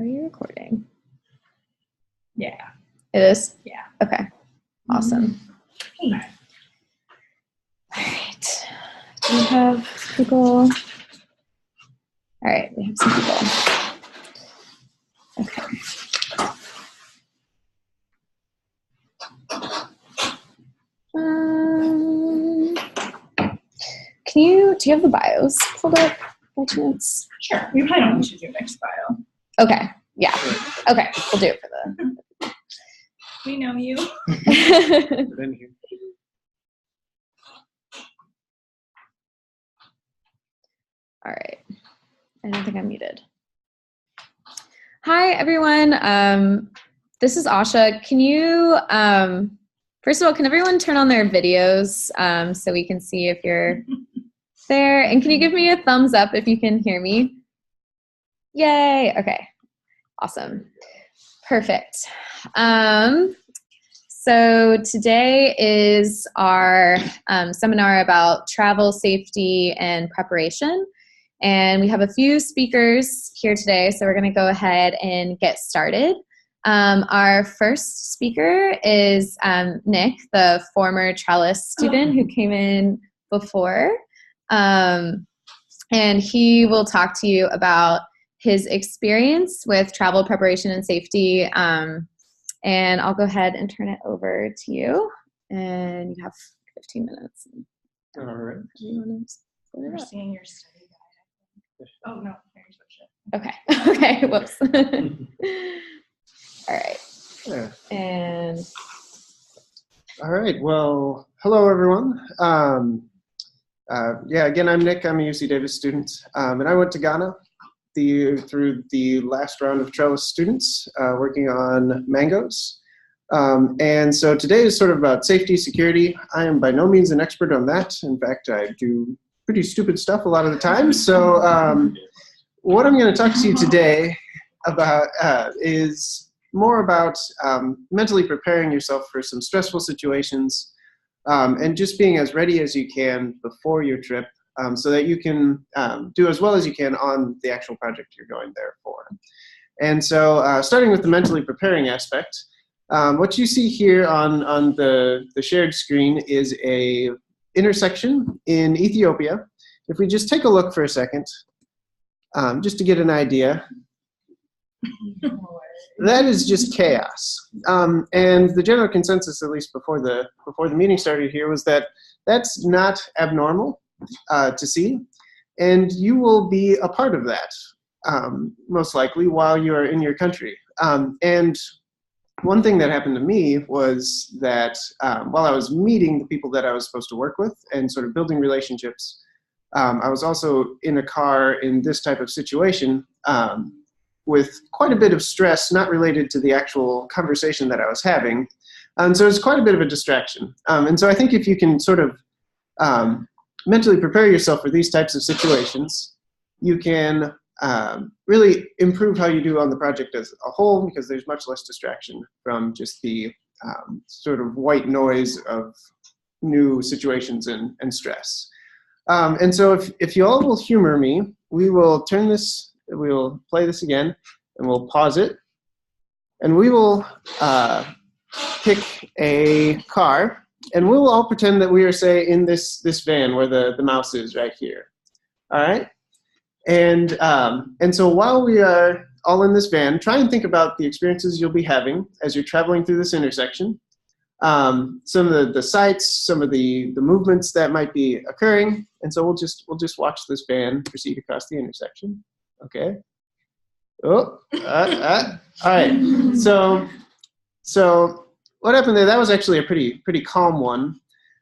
Are you recording? Yeah. It is? Yeah. Okay. Awesome. Okay. All right. Do we have people? All right, we have some people. Okay. Do you have the bios pulled up by chance? Sure. We probably don't need to do next bio. Okay. Yeah. Okay. We'll do it for the. We know you. All right. I don't think I'm muted. Hi, everyone. This is Asha. Can you, first of all, can everyone turn on their videos so we can see if you're there? And can you give me a thumbs up if you can hear me? Yay. Okay. Awesome. Perfect. So today is our seminar about travel safety and preparation. And we have a few speakers here today, so we're going to go ahead and get started. Our first speaker is Nick, the former trellis student who came in before. And he will talk to you about his experience with travel preparation and safety. And I'll go ahead and turn it over to you. And you have 15 minutes. All right. We're seeing your study guide. Oh, no. There's shit. Okay. Okay. Whoops. All right. Yeah. And. All right. Well, hello, everyone. Again, I'm Nick. I'm a UC Davis student. And I went to Ghana through the last round of trellis students working on mangoes. And so today is sort of about safety, security. I am by no means an expert on that. In fact, I do pretty stupid stuff a lot of the time. So what I'm going to talk to you today about is more about mentally preparing yourself for some stressful situations and just being as ready as you can before your trip so that you can do as well as you can on the actual project you're going there for. And so starting with the mentally preparing aspect, what you see here on the shared screen is a intersection in Ethiopia. If we just take a look for a second, just to get an idea, that is just chaos. And the general consensus, at least before the meeting started here, was that that's not abnormal to see, and you will be a part of that, most likely, while you are in your country. And one thing that happened to me was that while I was meeting the people that I was supposed to work with and sort of building relationships, I was also in a car in this type of situation with quite a bit of stress, not related to the actual conversation that I was having. And so it's quite a bit of a distraction. And so I think if you can sort of mentally prepare yourself for these types of situations, you can really improve how you do on the project as a whole, because there's much less distraction from just the sort of white noise of new situations and stress. And so if you all will humor me, we will we'll play this again, and we'll pause it, and we will pick a car, and we will all pretend that we are, say, in this van where the mouse is right here. All right? And so while we are all in this van, try and think about the experiences you'll be having as you're traveling through this intersection. Some of the sights, some of the movements that might be occurring. And so we'll just watch this van proceed across the intersection. Okay. Oh, all right. So what happened there? That was actually a pretty calm one.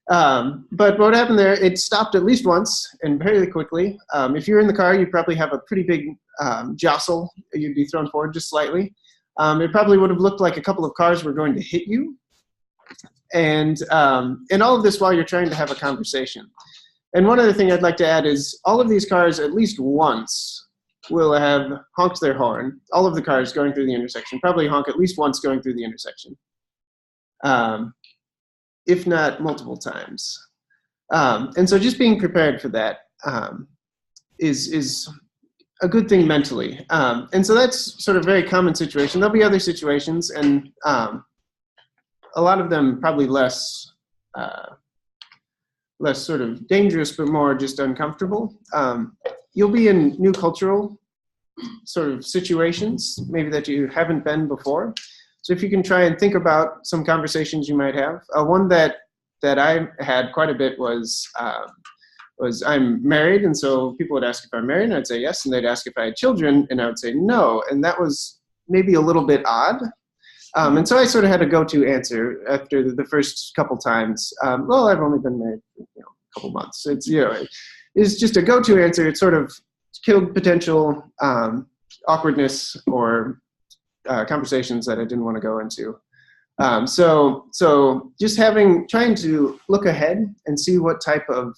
But what happened there? It stopped at least once and very quickly. If you're in the car, you probably have a pretty big jostle. You'd be thrown forward just slightly. It probably would have looked like a couple of cars were going to hit you. And all of this while you're trying to have a conversation. And one other thing I'd like to add is all of these cars at least once will have honked their horn. All of the cars going through the intersection probably honk at least once going through the intersection, if not multiple times. And so just being prepared for that is a good thing mentally. And so that's sort of a very common situation. There'll be other situations, and a lot of them probably less sort of dangerous, but more just uncomfortable. You'll be in new cultural sort of situations, maybe that you haven't been before. So if you can try and think about some conversations you might have. One that I had quite a bit was I'm married, and so people would ask if I'm married, and I'd say yes, and they'd ask if I had children, and I would say no, and that was maybe a little bit odd. And so I sort of had a go-to answer after the first couple times. Well, I've only been married for a couple months. It's just a go-to answer. It sort of killed potential awkwardness or conversations that I didn't want to go into. So just trying to look ahead and see what type of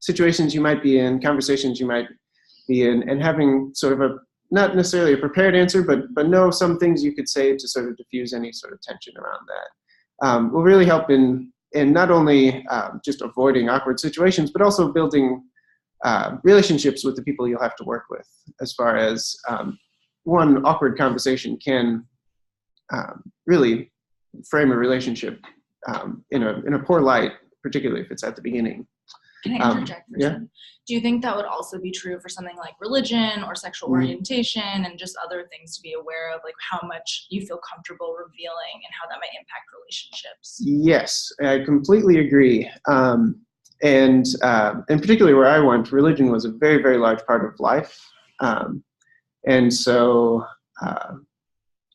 situations you might be in, conversations you might be in, and having sort of not necessarily a prepared answer, but know some things you could say to sort of diffuse any sort of tension around that. Will really help in not only just avoiding awkward situations, but also building relationships with the people you'll have to work with, as far as one awkward conversation can really frame a relationship in a poor light, particularly if it's at the beginning. Can I interject for a second? Do you think that would also be true for something like religion or sexual orientation and just other things to be aware of, like how much you feel comfortable revealing and how that might impact relationships? Yes, I completely agree. And particularly where I went, religion was a very, very large part of life. And so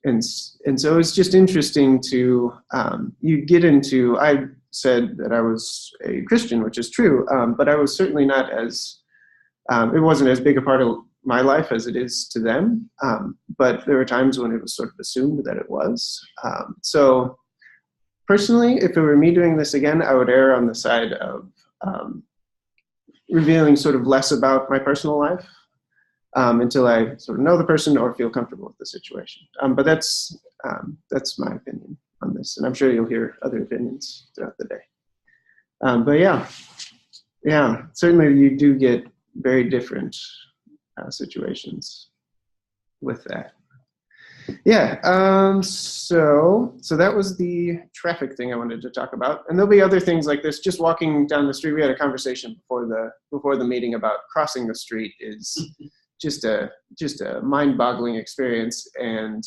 it's just interesting to, you get into, I said that I was a Christian, which is true, but I was certainly not as, it wasn't as big a part of my life as it is to them. But there were times when it was sort of assumed that it was. So personally, if it were me doing this again, I would err on the side of revealing sort of less about my personal life until I sort of know the person or feel comfortable with the situation. But that's my opinion on this, and I'm sure you'll hear other opinions throughout the day. But yeah, certainly you do get very different situations with that. Yeah, so that was the traffic thing I wanted to talk about, and there'll be other things like this. Just walking down the street, we had a conversation before the meeting about crossing the street is just a mind-boggling experience, and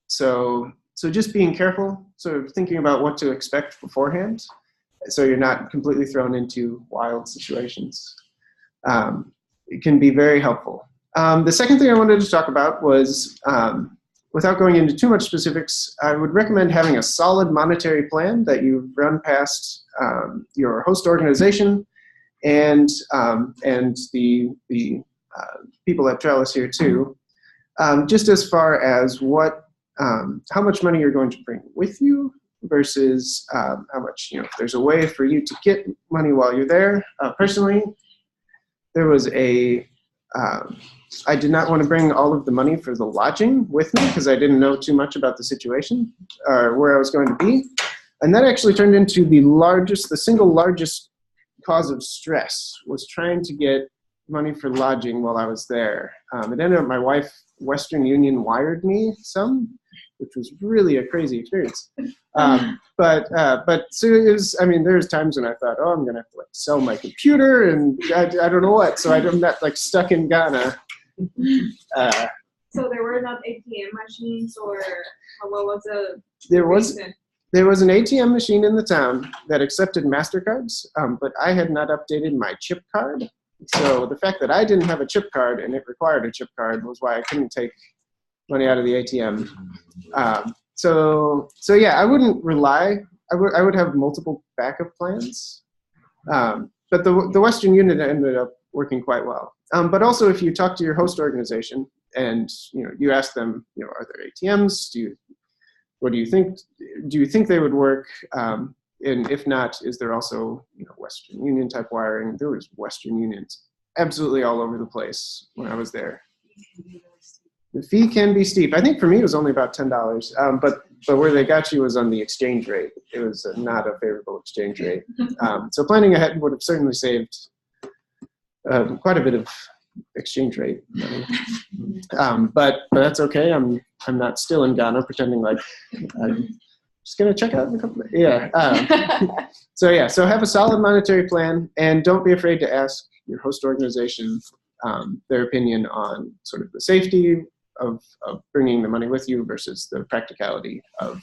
so just being careful, sort of thinking about what to expect beforehand, so you're not completely thrown into wild situations. It can be very helpful. The second thing I wanted to talk about was, without going into too much specifics, I would recommend having a solid monetary plan that you've run past your host organization and the people at Trellis here too, just as far as how much money you're going to bring with you versus how much, if there's a way for you to get money while you're there. Personally, there was I did not want to bring all of the money for the lodging with me because I didn't know too much about the situation or where I was going to be. And that actually turned into the single largest cause of stress, was trying to get money for lodging while I was there. It ended up my wife, Western Union, wired me some, which was really a crazy experience. But so it was, there's times when I thought, oh, I'm going to have to sell my computer and I don't know what. So I'm not stuck in Ghana. So there were not ATM machines, or what was the There reason? was an ATM machine in the town that accepted MasterCards, but I had not updated my chip card. So the fact that I didn't have a chip card and it required a chip card was why I couldn't take money out of the ATM. So yeah, I wouldn't rely. I would have multiple backup plans. But the Western Union ended up working quite well. But also, if you talk to your host organization and you ask them, are there ATMs? What do you think? Do you think they would work? And if not, is there also Western Union type wiring? There was Western Unions absolutely all over the place when I was there. The fee can be steep. I think for me it was only about $10, but where they got you was on the exchange rate. It was not a favorable exchange rate. So planning ahead would have certainly saved quite a bit exchange rate money. But that's okay. I'm not still in Ghana pretending like I'm just gonna check out in a couple of, so have a solid monetary plan, and don't be afraid to ask your host organization their opinion on sort of the safety of bringing the money with you versus the practicality of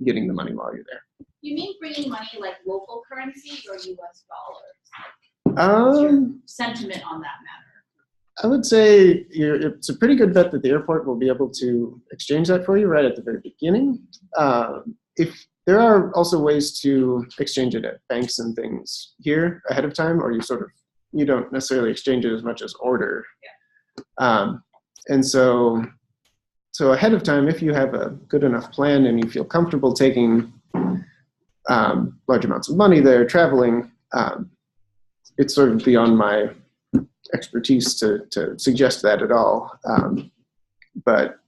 getting the money while you're there. You mean bringing money like local currencies or U.S. dollars? What's your sentiment on that matter? I would say it's a pretty good bet that the airport will be able to exchange that for you right at the very beginning. If there are also ways to exchange it at banks and things here ahead of time, or you don't necessarily exchange it as much as order. Yeah. And so ahead of time, if you have a good enough plan and you feel comfortable taking large amounts of money there, traveling, it's sort of beyond my expertise to suggest that at all. But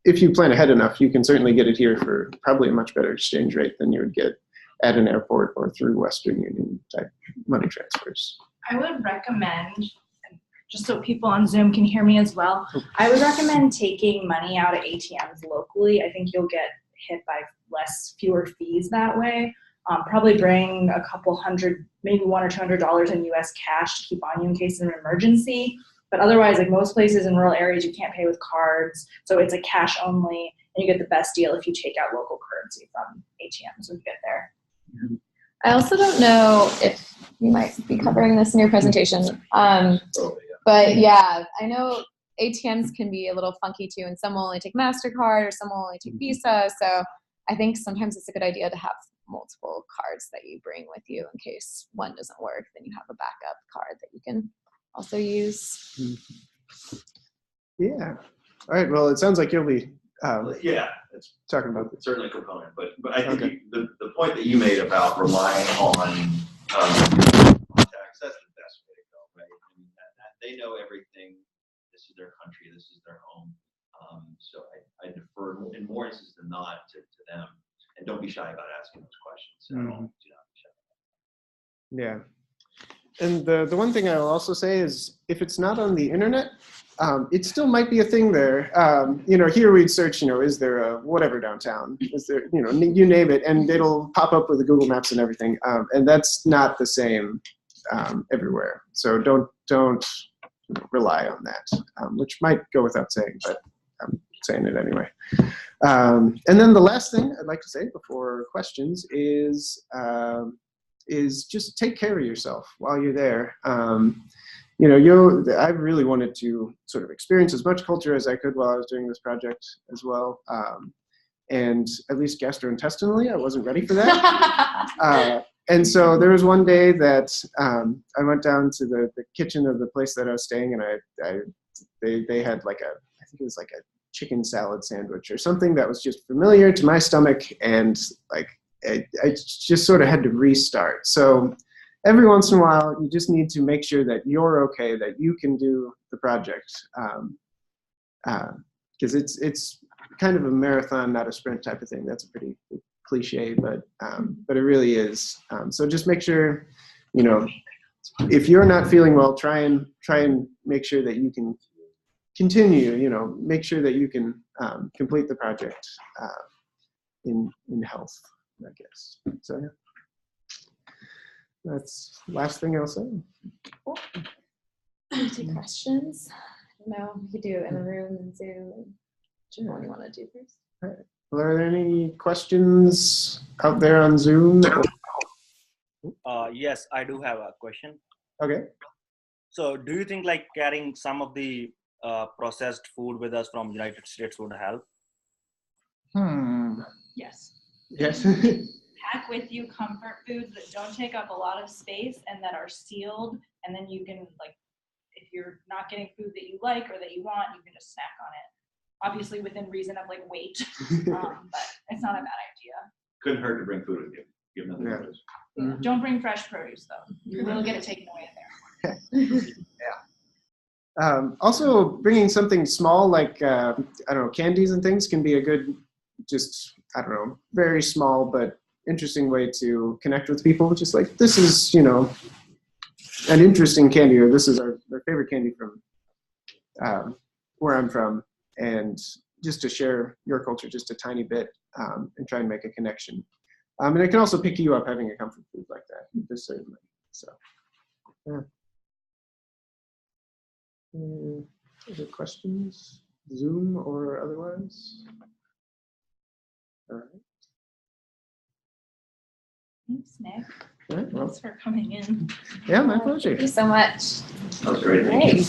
if you plan ahead enough, you can certainly get it here for probably a much better exchange rate than you would get at an airport or through Western Union type money transfers. I would recommend, just so people on Zoom can hear me as well, I would recommend taking money out of ATMs locally. I think you'll get hit by fewer fees that way. Probably bring a couple hundred, maybe $100 or $200 in US cash to keep on you in case of an emergency. But otherwise, like most places in rural areas, you can't pay with cards. So it's a cash only, and you get the best deal if you take out local currency from ATMs when you get there. I also don't know if you might be covering this in your presentation. But yeah, I know ATMs can be a little funky too, and some will only take MasterCard or some will only take Visa. So I think sometimes it's a good idea to have multiple cards that you bring with you in case one doesn't work. Then you have a backup card that you can also use. Yeah. All right. Well, it sounds like you'll be it's talking about this. Certainly a component, but I think the point that you made about relying on contacts, that's the best way to go, right? I mean, they know everything. This is their country. This is their home. So I defer in more instances than not to them, and don't be shy about asking those questions. So do not be shy. Yeah. And the one thing I will also say is, if it's not on the internet, it still might be a thing there. Here we'd search, is there a whatever downtown? Is there, you name it, and it'll pop up with the Google Maps and everything. And that's not the same everywhere. So don't rely on that, which might go without saying, but I'm saying it anyway. And then the last thing I'd like to say before questions is just take care of yourself while you're there. I really wanted to sort of experience as much culture as I could while I was doing this project as well. And at least gastrointestinally, I wasn't ready for that. And so there was one day that I went down to the kitchen of the place that I was staying, and they had I think it was like a chicken salad sandwich or something that was just familiar to my stomach, and I just sort of had to restart. So every once in a while, you just need to make sure that you're okay, that you can do the project, because it's kind of a marathon, not a sprint type of thing. That's a pretty cliche, but it really is. So just make sure, if you're not feeling well, try and make sure that you can continue. Make sure that you can complete the project in health, I guess. So yeah. That's the last thing I'll say. Cool. Any questions? No, we could do it in the room and Zoom. Whichever one you want to do first. All right. Well, are there any questions out there on Zoom? Yes, I do have a question. Okay. So do you think carrying some of the processed food with us from United States would help? Yes. Yes. Pack with you comfort foods that don't take up a lot of space and that are sealed, and then you can, if you're not getting food that you like or that you want, you can just snack on it. Obviously within reason of weight, but it's not a bad idea. Couldn't hurt to bring food with you. Give nothing else. Yeah. Don't bring fresh produce though. You will get it taken away in there. Yeah. Also, bringing something small like candies and things can be a good, very small but interesting way to connect with people. Just this is an interesting candy, or this is our favorite candy from where I'm from, and just to share your culture just a tiny bit and try and make a connection. And it can also pick you up having a comfort food like that, just certainly. So, yeah. Other questions, Zoom or otherwise? All right. Thanks, Nick. All right, well, Thanks for coming in. yeah, my pleasure. Thank you so much. That was great. Great.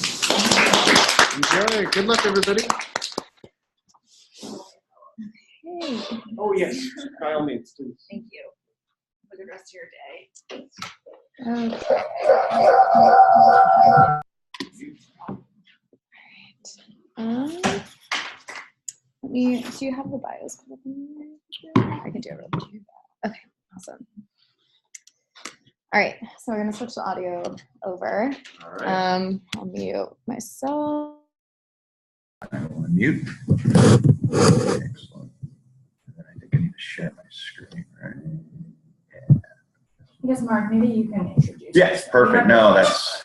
Enjoy. Good luck, everybody. Okay. Oh, yes, by all means, please. Thank you for the rest of your day. Let me, do you have the bios pulled up in there? I can do it real quick. Okay, awesome. All right, so we're gonna switch the audio over. All right. I'll mute myself. I will unmute. Excellent. And then I think I need to share my screen, right? Yeah. I guess, Mark, maybe you can introduce Yes, yourself. perfect. No,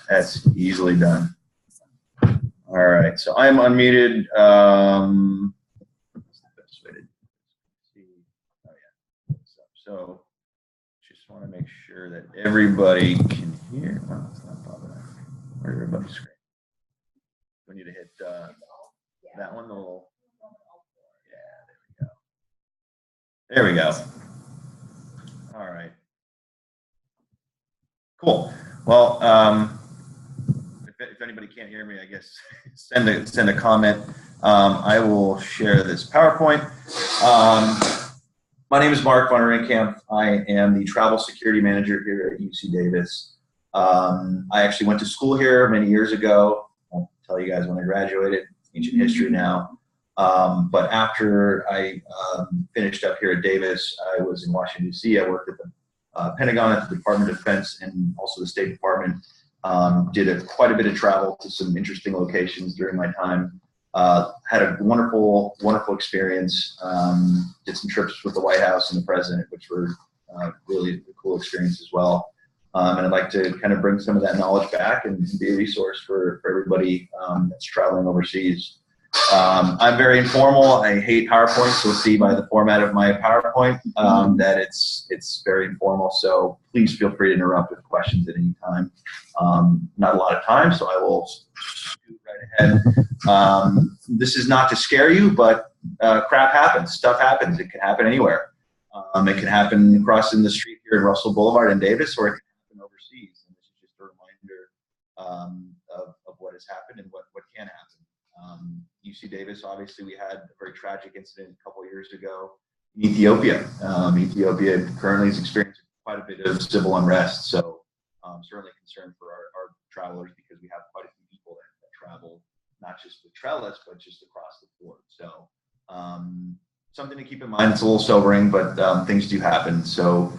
that's easily done. All right, so I'm unmuted. What's the best way to see? Oh yeah. So just want to make sure that everybody can hear. Oh, it's not bothering. Where's everybody's screen? We need to hit that one. The little. Yeah, there we go. There we go. All right. Cool. Well, if anybody can't hear me, I guess send a comment. I will share this PowerPoint. My name is Marik von Rennenkampff. I am the travel security manager here at UC Davis. I actually went to school here many years ago. I'll tell you guys when I graduated. Ancient history now. But after I finished up here at Davis, I was in Washington, D.C. I worked at the Pentagon, at the Department of Defense, and also the State Department. Did quite a bit of travel to some interesting locations during my time. Had a wonderful experience. Did some trips with the White House and the President, which were really a cool experience as well. And I'd like to kind of bring some of that knowledge back and be a resource for everybody that's traveling overseas. I'm very informal. I hate PowerPoint, so we'll see by the format of my PowerPoint that it's very informal. So please feel free to interrupt with questions at any time. Not a lot of time, so I will scoot right ahead. This is not to scare you, but crap happens. Stuff happens. It can happen anywhere. It can happen crossing the street here in Russell Boulevard in Davis, or it can happen overseas. And this is just a reminder of what has happened and what can happen. UC Davis, obviously, we had a very tragic incident a couple of years ago in Ethiopia. Ethiopia currently is experiencing quite a bit of civil unrest, so I'm certainly concerned for our travelers because we have quite a few people that travel, not just with Trellis, but just across the board. So something to keep in mind. It's a little sobering, but things do happen. So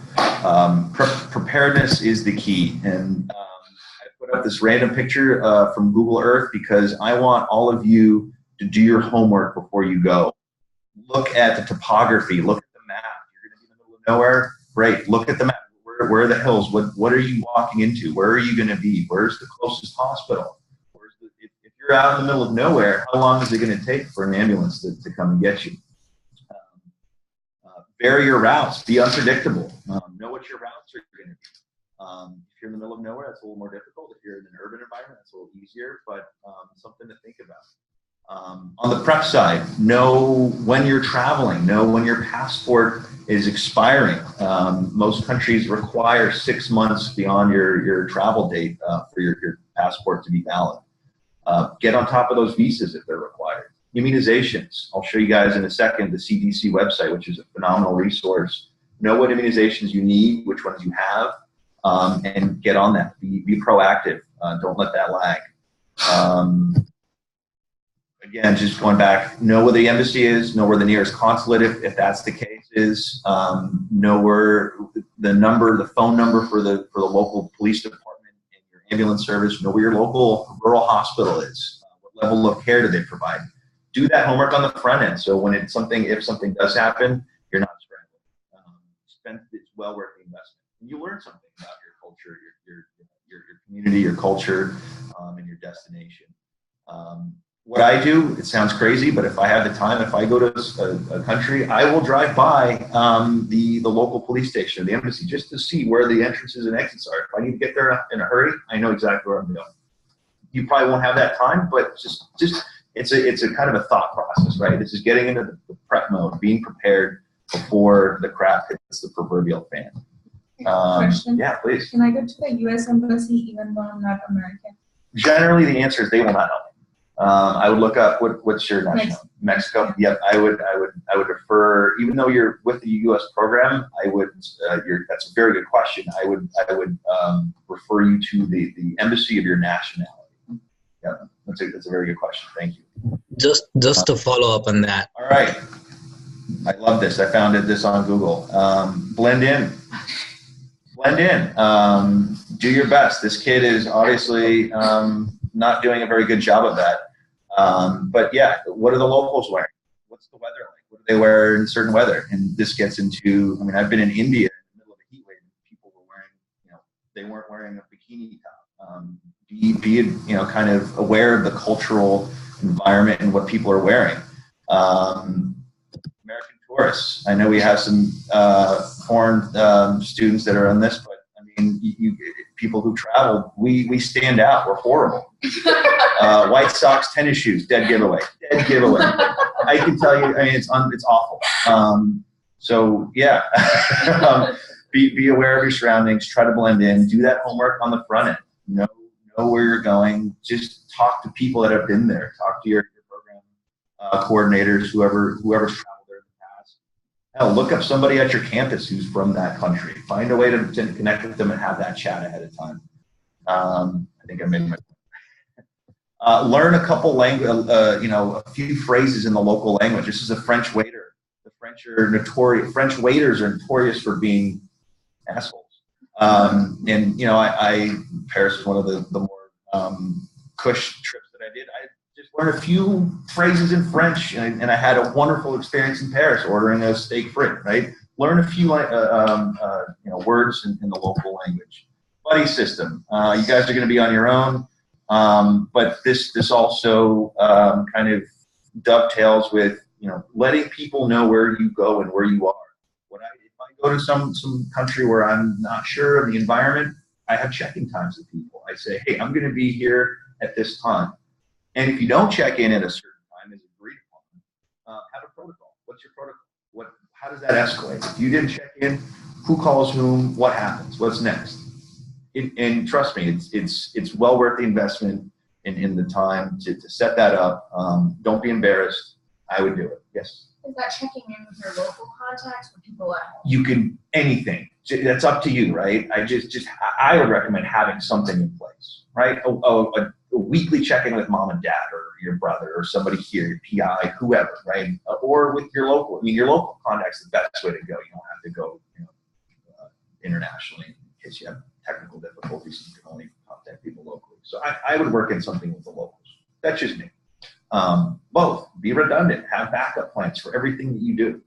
preparedness is the key. And I put up this random picture from Google Earth because I want all of you to do your homework before you go. Look at the topography. Look at the map. You're going to be in the middle of nowhere. Great. Look at the map. Where are the hills? What are you walking into? Where are you going to be? Where's the closest hospital? If you're out in the middle of nowhere, how long is it going to take for an ambulance to come and get you? Vary your routes. Be unpredictable. Know what your routes are going to be. If you're in the middle of nowhere, that's a little more difficult. If you're in an urban environment, that's a little easier, but something to think about. On the prep side, know when you're traveling, know when your passport is expiring. Most countries require 6 months beyond your travel date for your passport to be valid. Get on top of those visas if they're required. Immunizations. I'll show you guys in a second the CDC website, which is a phenomenal resource. Know what immunizations you need, which ones you have, and get on that. Be proactive. Don't let that lag. Again, just going back, know where the embassy is, know where the nearest consulate, if that's the case, is. Know where the phone number for the local police department and your ambulance service. Know where your local rural hospital is. What level of care do they provide? Do that homework on the front end, so if something does happen, you're not scrambling. It's well worth the investment. And you learn something about your culture, your your community, your culture, and your destination. What I do, it sounds crazy, but if I have the time, if I go to a country, I will drive by the local police station or the embassy just to see where the entrances and exits are. If I need to get there in a hurry, I know exactly where I'm going. You probably won't have that time, but just it's a kind of a thought process, right? This is getting into the prep mode, being prepared before the crap hits the proverbial fan. Question. Yeah, please. Can I go to the U.S. Embassy even though I'm not American? Generally, the answer is they will not help me. I would look up what's your national Mexico. Yep, I would refer, even though you're with the U.S. program. That's a very good question. I would refer you to the embassy of your nationality. Yeah, that's a very good question. Thank you. Just to follow up on that. All right, I love this. I found this on Google. Blend in. Do your best. This kid is obviously not doing a very good job of that. But yeah, what are the locals wearing? What's the weather like? What do they wear in certain weather? And this gets into, I mean, I've been in India in the middle of a heat wave. People were wearing, they weren't wearing a bikini top. Be kind of aware of the cultural environment and what people are wearing. American tourists. I know we have some foreign students that are on this, but I mean, people who travel, we stand out. We're horrible. White Sox tennis shoes, dead giveaway. I can tell you, I mean, it's awful. So yeah, be aware of your surroundings. Try to blend in. Do that homework on the front end. Know where you're going. Just talk to people that have been there. Talk to your program coordinators, whoever's traveled there in the past. Hell, look up somebody at your campus who's from that country. Find a way to connect with them and have that chat ahead of time. I think I made my point. Learn a couple language, a few phrases in the local language. This is a French waiter. The French waiters are notorious for being assholes. Paris is one of the more cush trips that I did. I just learned a few phrases in French, and I had a wonderful experience in Paris ordering a steak frit. Right, learn a few words in the local language. Buddy system. You guys are going to be on your own, but this also kind of dovetails with letting people know where you go and where you are. Go to some country where I'm not sure of the environment, I have check-in times with people. I say, hey, I'm going to be here at this time. And if you don't check in at a certain time as agreed upon, have a protocol. What's your protocol? How does that escalate? If you didn't check in, who calls whom? What happens? What's next? And trust me, it's well worth the investment in the time to set that up. Don't be embarrassed. I would do it. Yes. Is that checking in with your local contacts or people at home? You can, anything. That's up to you, right? I would recommend having something in place, right? A weekly check-in with mom and dad or your brother or somebody here, your PI, whoever, right? Or with your local. I mean, your local contact's the best way to go. You don't have to go internationally in case you have technical difficulties. You can only contact people locally. So I would work in something with the locals. That's just me. Both. Be redundant. Have backup plans for everything that you do.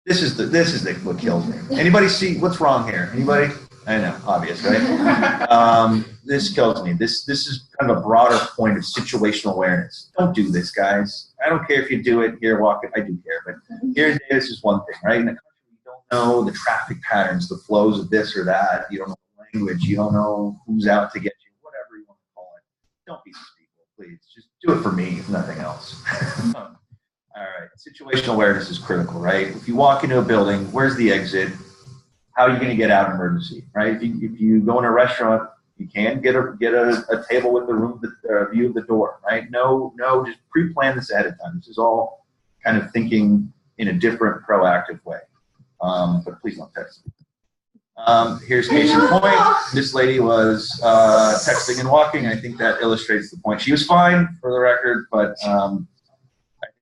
This is what kills me. Anybody see what's wrong here? Anybody? I know, obvious, right? This kills me. This is kind of a broader point of situational awareness. Don't do this, guys. I don't care if you do it here, walk it. I do care, but here today, this is one thing, right? In a country you don't know the traffic patterns, the flows of this or that. You don't know the language. You don't know who's out to get you. Whatever you want to call it. Don't be these people, please. Just do it for me, if nothing else. All right. Situational awareness is critical, right? If you walk into a building, where's the exit? How are you going to get out of emergency, right? If you go in a restaurant, you can get a table with the view of the door, right? No, just pre-plan this ahead of time. This is all kind of thinking in a different, proactive way. But please don't text me. Here's case in point. This lady was texting and walking. I think that illustrates the point. She was fine, for the record, but I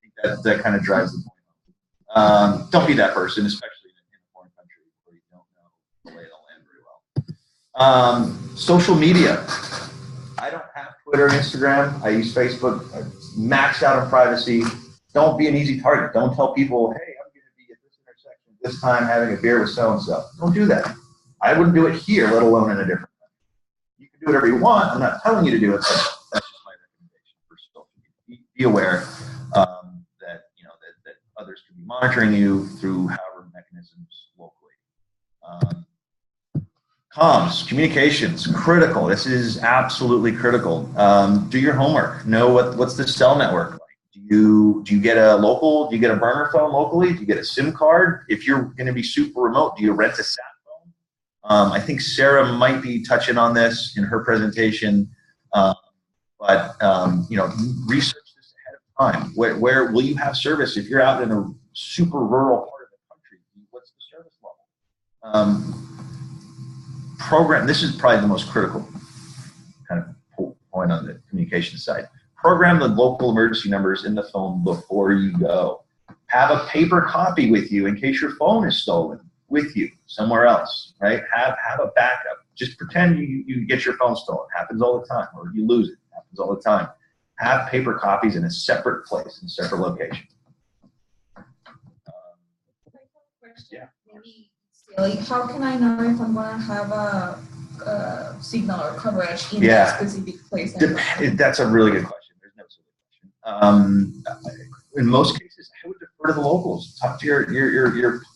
think that kind of drives the point. Don't be that person, especially in a foreign country where you don't know the lay of the land very well. Social media. I don't have Twitter and Instagram. I use Facebook. I'm maxed out on privacy. Don't be an easy target. Don't tell people, hey, I'm going to be at this intersection at this time having a beer with so-and-so. Don't do that. I wouldn't do it here, let alone in a different country. You can do whatever you want. I'm not telling you to do it, but that's just my recommendation for social media. Be aware that that others could be monitoring you through however mechanisms locally. Comms, communications, critical. This is absolutely critical. Do your homework. Know what's the cell network like. Do you get a local? Do you get a burner phone locally? Do you get a SIM card? If you're going to be super remote, do you rent a sat phone? I think Sarah might be touching on this in her presentation, but research this ahead of time. Where will you have service if you're out in a super rural part of the country? What's the service level? Program. This is probably the most critical kind of point on the communication side. Program the local emergency numbers in the phone before you go. Have a paper copy with you in case your phone is stolen with you somewhere else, right? Have a backup. Just pretend you get your phone stolen. Happens all the time. Or you lose it. Happens all the time. Have paper copies in a separate place, in a separate location. Yeah. Maybe silly. How can I know if I'm going to have a signal or coverage in that specific place? That's a really good question. There's no silly question. In most cases, I would defer to the locals. Talk to your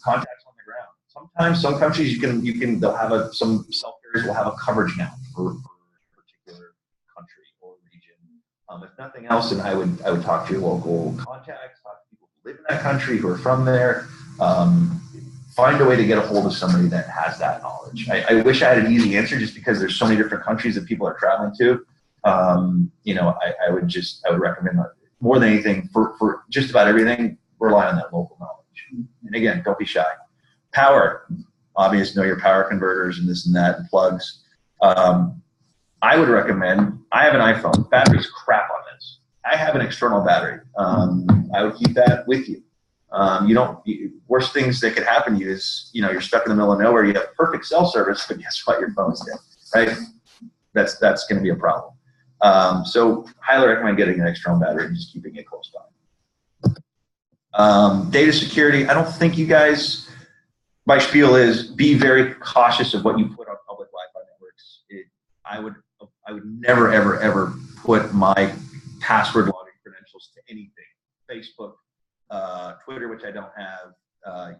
contacts on the ground. Sometimes some countries they'll have some cell carriers will have a coverage now for a particular country or region. If nothing else, then I would talk to your local contacts, talk to people who live in that country, who are from there. Find a way to get a hold of somebody that has that knowledge. I wish I had an easy answer, just because there's so many different countries that people are traveling to. I would recommend, more than anything, for just about everything, rely on that local knowledge. And again, don't be shy. Power, obvious, know your power converters and this and that, and plugs. I would recommend, I have an iPhone, battery's crap on this. I have an external battery. I would keep that with you. Worst things that could happen to you is, you're stuck in the middle of nowhere, you have perfect cell service, but guess what, your phone's dead, right? That's going to be a problem. So highly recommend getting an external battery and just keeping it close by. Data security, I don't think you guys, my spiel is be very cautious of what you put on public Wi-Fi networks. I would never, ever, ever put my password login credentials to anything. Facebook, Twitter, which I don't have,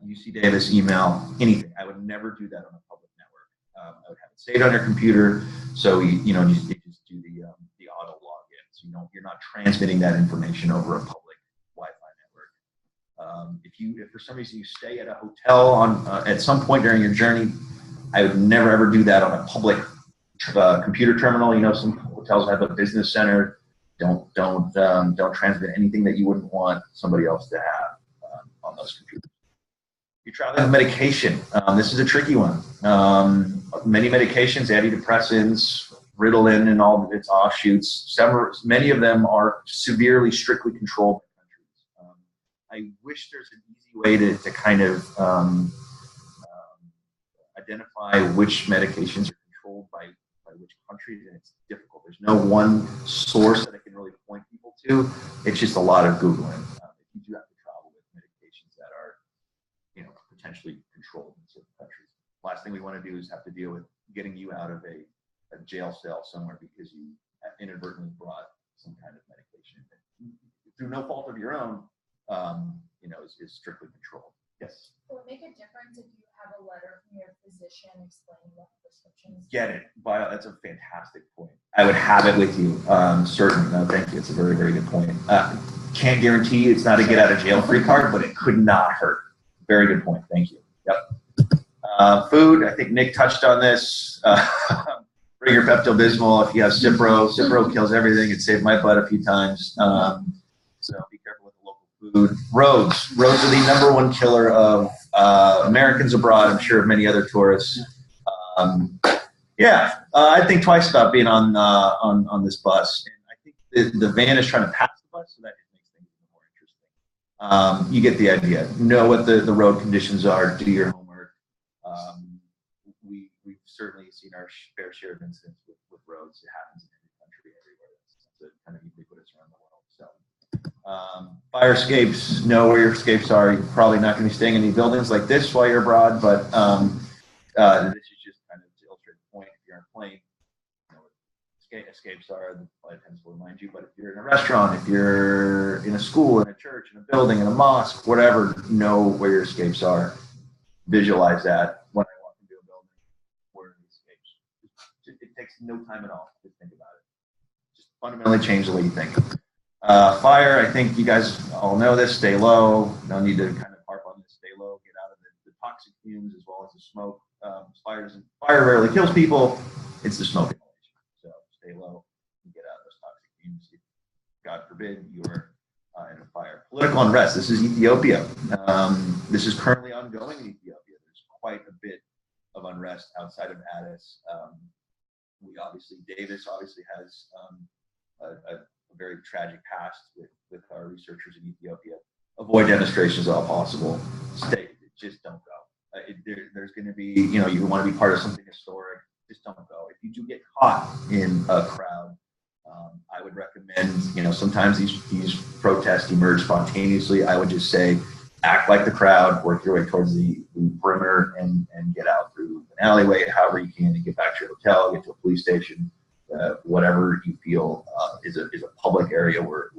UC Davis email, anything. I would never do that on a public network. I would have it saved on your computer, so you just do the auto login. So you're not transmitting that information over a public Wi-Fi network. If for some reason you stay at a hotel at some point during your journey, I would never ever do that on a public computer terminal. Some hotels have a business center. Don't transmit anything that you wouldn't want somebody else to have on those computers. You're traveling with medication. This is a tricky one. Many medications, antidepressants, Ritalin and all of its offshoots, many of them are severely, strictly controlled by countries. I wish there's an easy way to kind of identify which medications are controlled by which countries, and it's difficult. There's no one source that I can really point people to. It's just a lot of Googling. If you do have to travel with medications that are, potentially controlled in certain countries. Last thing we want to do is have to deal with getting you out of a jail cell somewhere because you inadvertently brought some kind of medication that, through no fault of your own, is strictly controlled. Yes? Will it make a difference if you have a letter from your physician explaining what prescriptions? Get it. That's a fantastic point. I would have it with you. Certain. No, thank you. It's a very, very good point. Can't guarantee it's not a get out of jail free card, but it could not hurt. Very good point. Thank you. Yep. Food. I think Nick touched on this. Bring your Pepto-Bismol. If you have Cipro kills everything. It saved my butt a few times. So be careful with the local food. Roads. Roads are the number one killer of Americans abroad. I'm sure of many other tourists. I think twice about being on this bus. And I think the van is trying to pass the bus, so that just makes things more interesting. You get the idea. Know what the road conditions are. Do your homework. We've certainly seen our fair share of incidents with roads. It happens in every country, everywhere. It's kind of ubiquitous around the world. So, fire escapes. Know where your escapes are. You're probably not going to be staying in any buildings like this while you're abroad, but this is just escapes are, the flight attendants will remind you, but if you're in a restaurant, if you're in a school, in a church, in a building, in a mosque, whatever, know where your escapes are. Visualize that when I walk into a building, where are the escapes? It takes no time at all to think about it. Just fundamentally change the way you think. Fire, I think you guys all know this, stay low. No need to kind of harp on this, stay low, get out of the toxic fumes as well as the smoke. Fire rarely kills people, it's the smoke inhalation. So stay low and get out of those toxic fumes. God forbid you're in a fire. Political unrest, this is Ethiopia. This is currently ongoing in Ethiopia. There's quite a bit of unrest outside of Addis. Davis obviously has a very tragic past with our researchers in Ethiopia. Avoid demonstrations all possible. Just don't go. There's going to be, you want to be part of something historic, just don't go. If you do get caught in a crowd, I would recommend, sometimes these protests emerge spontaneously. I would just say, act like the crowd, work your way towards the perimeter and get out through an alleyway, however you can, and get back to your hotel, get to a police station, whatever you feel is a public area where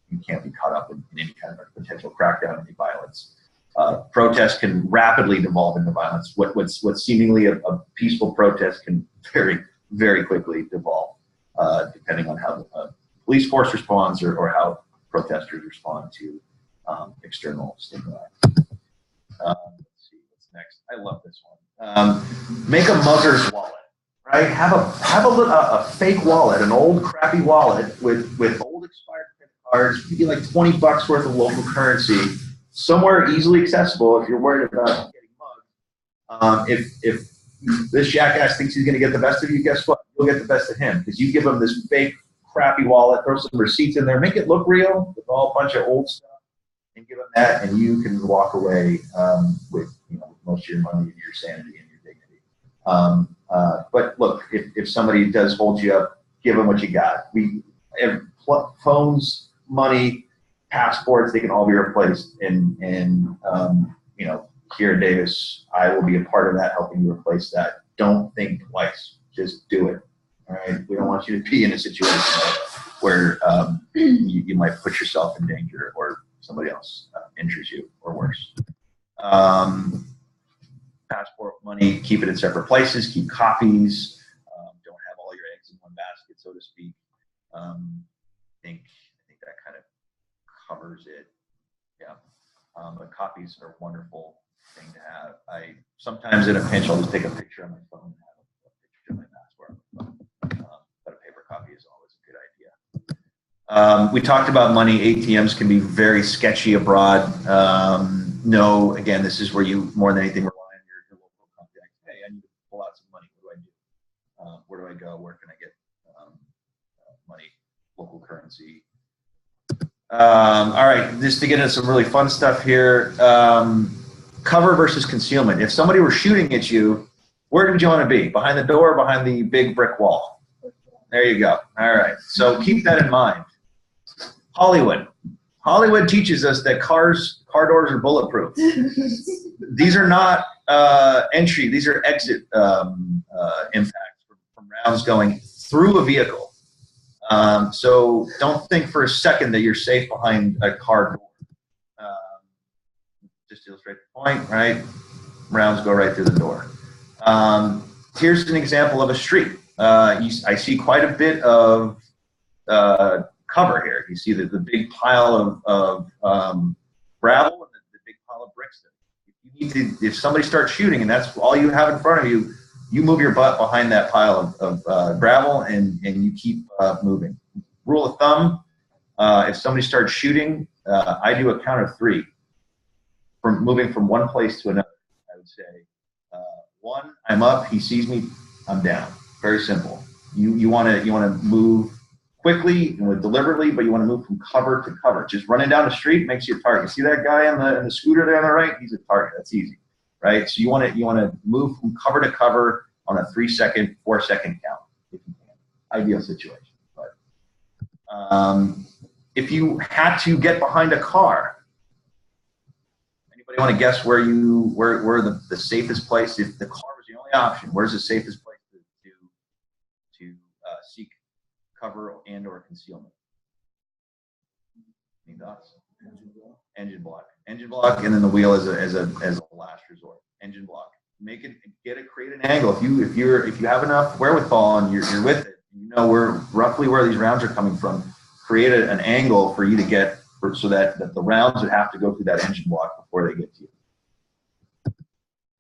you can't be caught up in any kind of potential crackdown, any violence. Protests can rapidly devolve into violence. What's seemingly a peaceful protest can very, very quickly devolve, depending on how the police force responds or how protesters respond to external stimuli. Let's see what's next. I love this one. Make a mugger's wallet, right? Have a fake wallet, an old crappy wallet with old expired credit cards. Maybe like $20 worth of local currency, somewhere easily accessible if you're worried about getting mugged. If this jackass thinks he's going to get the best of you, guess what? You'll get the best of him because you give him this fake crappy wallet, throw some receipts in there, make it look real with all a bunch of old stuff, and give them that, and you can walk away with most of your money and your sanity and your dignity. But look, if somebody does hold you up, give them what you got. Phones, money, passports, they can all be replaced. And here at Davis, I will be a part of that, helping you replace that. Don't think twice. Just do it. All right. We don't want you to be in a situation where you might put yourself in danger or somebody else injures you or worse. Passport, money, keep it in separate places. Keep copies. Don't have all your eggs in one basket, so to speak. I think that kind of covers it. Yeah. But copies are a wonderful thing to have. Sometimes in a pinch, I'll just take a picture on my phone and have a picture of my passport. But a paper copy is always a good idea. We talked about money. ATMs can be very sketchy abroad. No, again, this is where you more than anything rely on your local contact. Hey, I need to pull out some money. What do I do? Where do I go? Where can I get money? Local currency. All right, just to get into some really fun stuff here. Cover versus concealment. If somebody were shooting at you, where would you want to be? Behind the door or behind the big brick wall? There you go. All right, so keep that in mind. Hollywood. Hollywood teaches us that car doors are bulletproof. These are not entry, these are exit impacts from rounds going through a vehicle. So don't think for a second that you're safe behind a car door. Just to illustrate the point, right? Rounds go right through the door. Here's an example of a street. I see quite a bit of cover here. You see the big pile of gravel and the big pile of bricks. If somebody starts shooting and that's all you have in front of you, you move your butt behind that pile of gravel and you keep moving. Rule of thumb, if somebody starts shooting, I do a count of 3. From moving from one place to another, I would say, 1, I'm up, he sees me, I'm down. Very simple. You want to move quickly and deliberately, but you want to move from cover to cover. Just running down the street makes you a target. See that guy in the scooter there on the right? He's a target. That's easy, right? So you want to move from cover to cover on a 3-second, 4-second count if you can. Ideal situation. But if you had to get behind a car, anybody want to guess where the safest place? If the car was the only option, where's the safest place to seek cover and or concealment. Any thoughts? Engine block, and then the wheel as a last resort. Engine block. Create an angle. If you have enough wherewithal and you're with it, you know roughly where these rounds are coming from. Create an angle for you to get so that the rounds would have to go through that engine block before they get to you.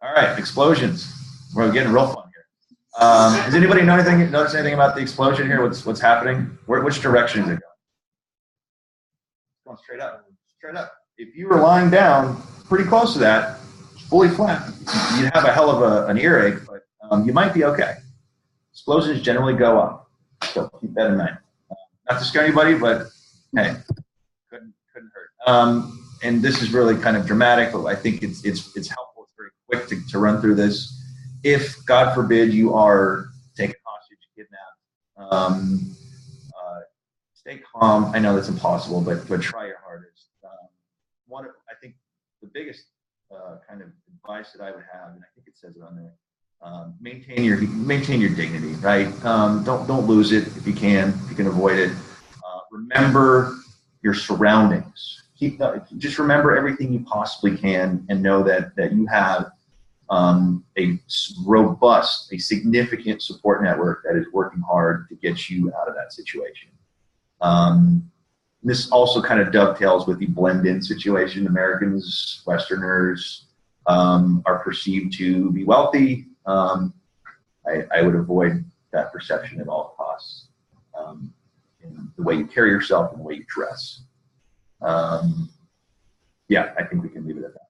All right, explosions. We're getting real fun here. Does anybody notice anything about the explosion here? What's happening? Which direction is it going? It's going straight up. Straight up. If you were lying down pretty close to that, fully flat, you'd have a hell of an earache, but you might be okay. Explosions generally go up, so keep that in mind. Not to scare anybody, but hey, couldn't hurt. And this is really kind of dramatic, but I think it's helpful. It's very quick to run through this. If, God forbid, you are taken hostage, kidnapped, stay calm. I know that's impossible, but try your hardest. I think the biggest kind of advice that I would have, and I think it says it on there, maintain your dignity, right? Don't lose it if you can avoid it. Remember your surroundings. Just remember everything you possibly can, and know that you have a robust, a significant support network that is working hard to get you out of that situation. This also kind of dovetails with the blend-in situation. Americans, Westerners are perceived to be wealthy. I would avoid that perception at all costs in the way you carry yourself and the way you dress. Yeah, I think we can leave it at that.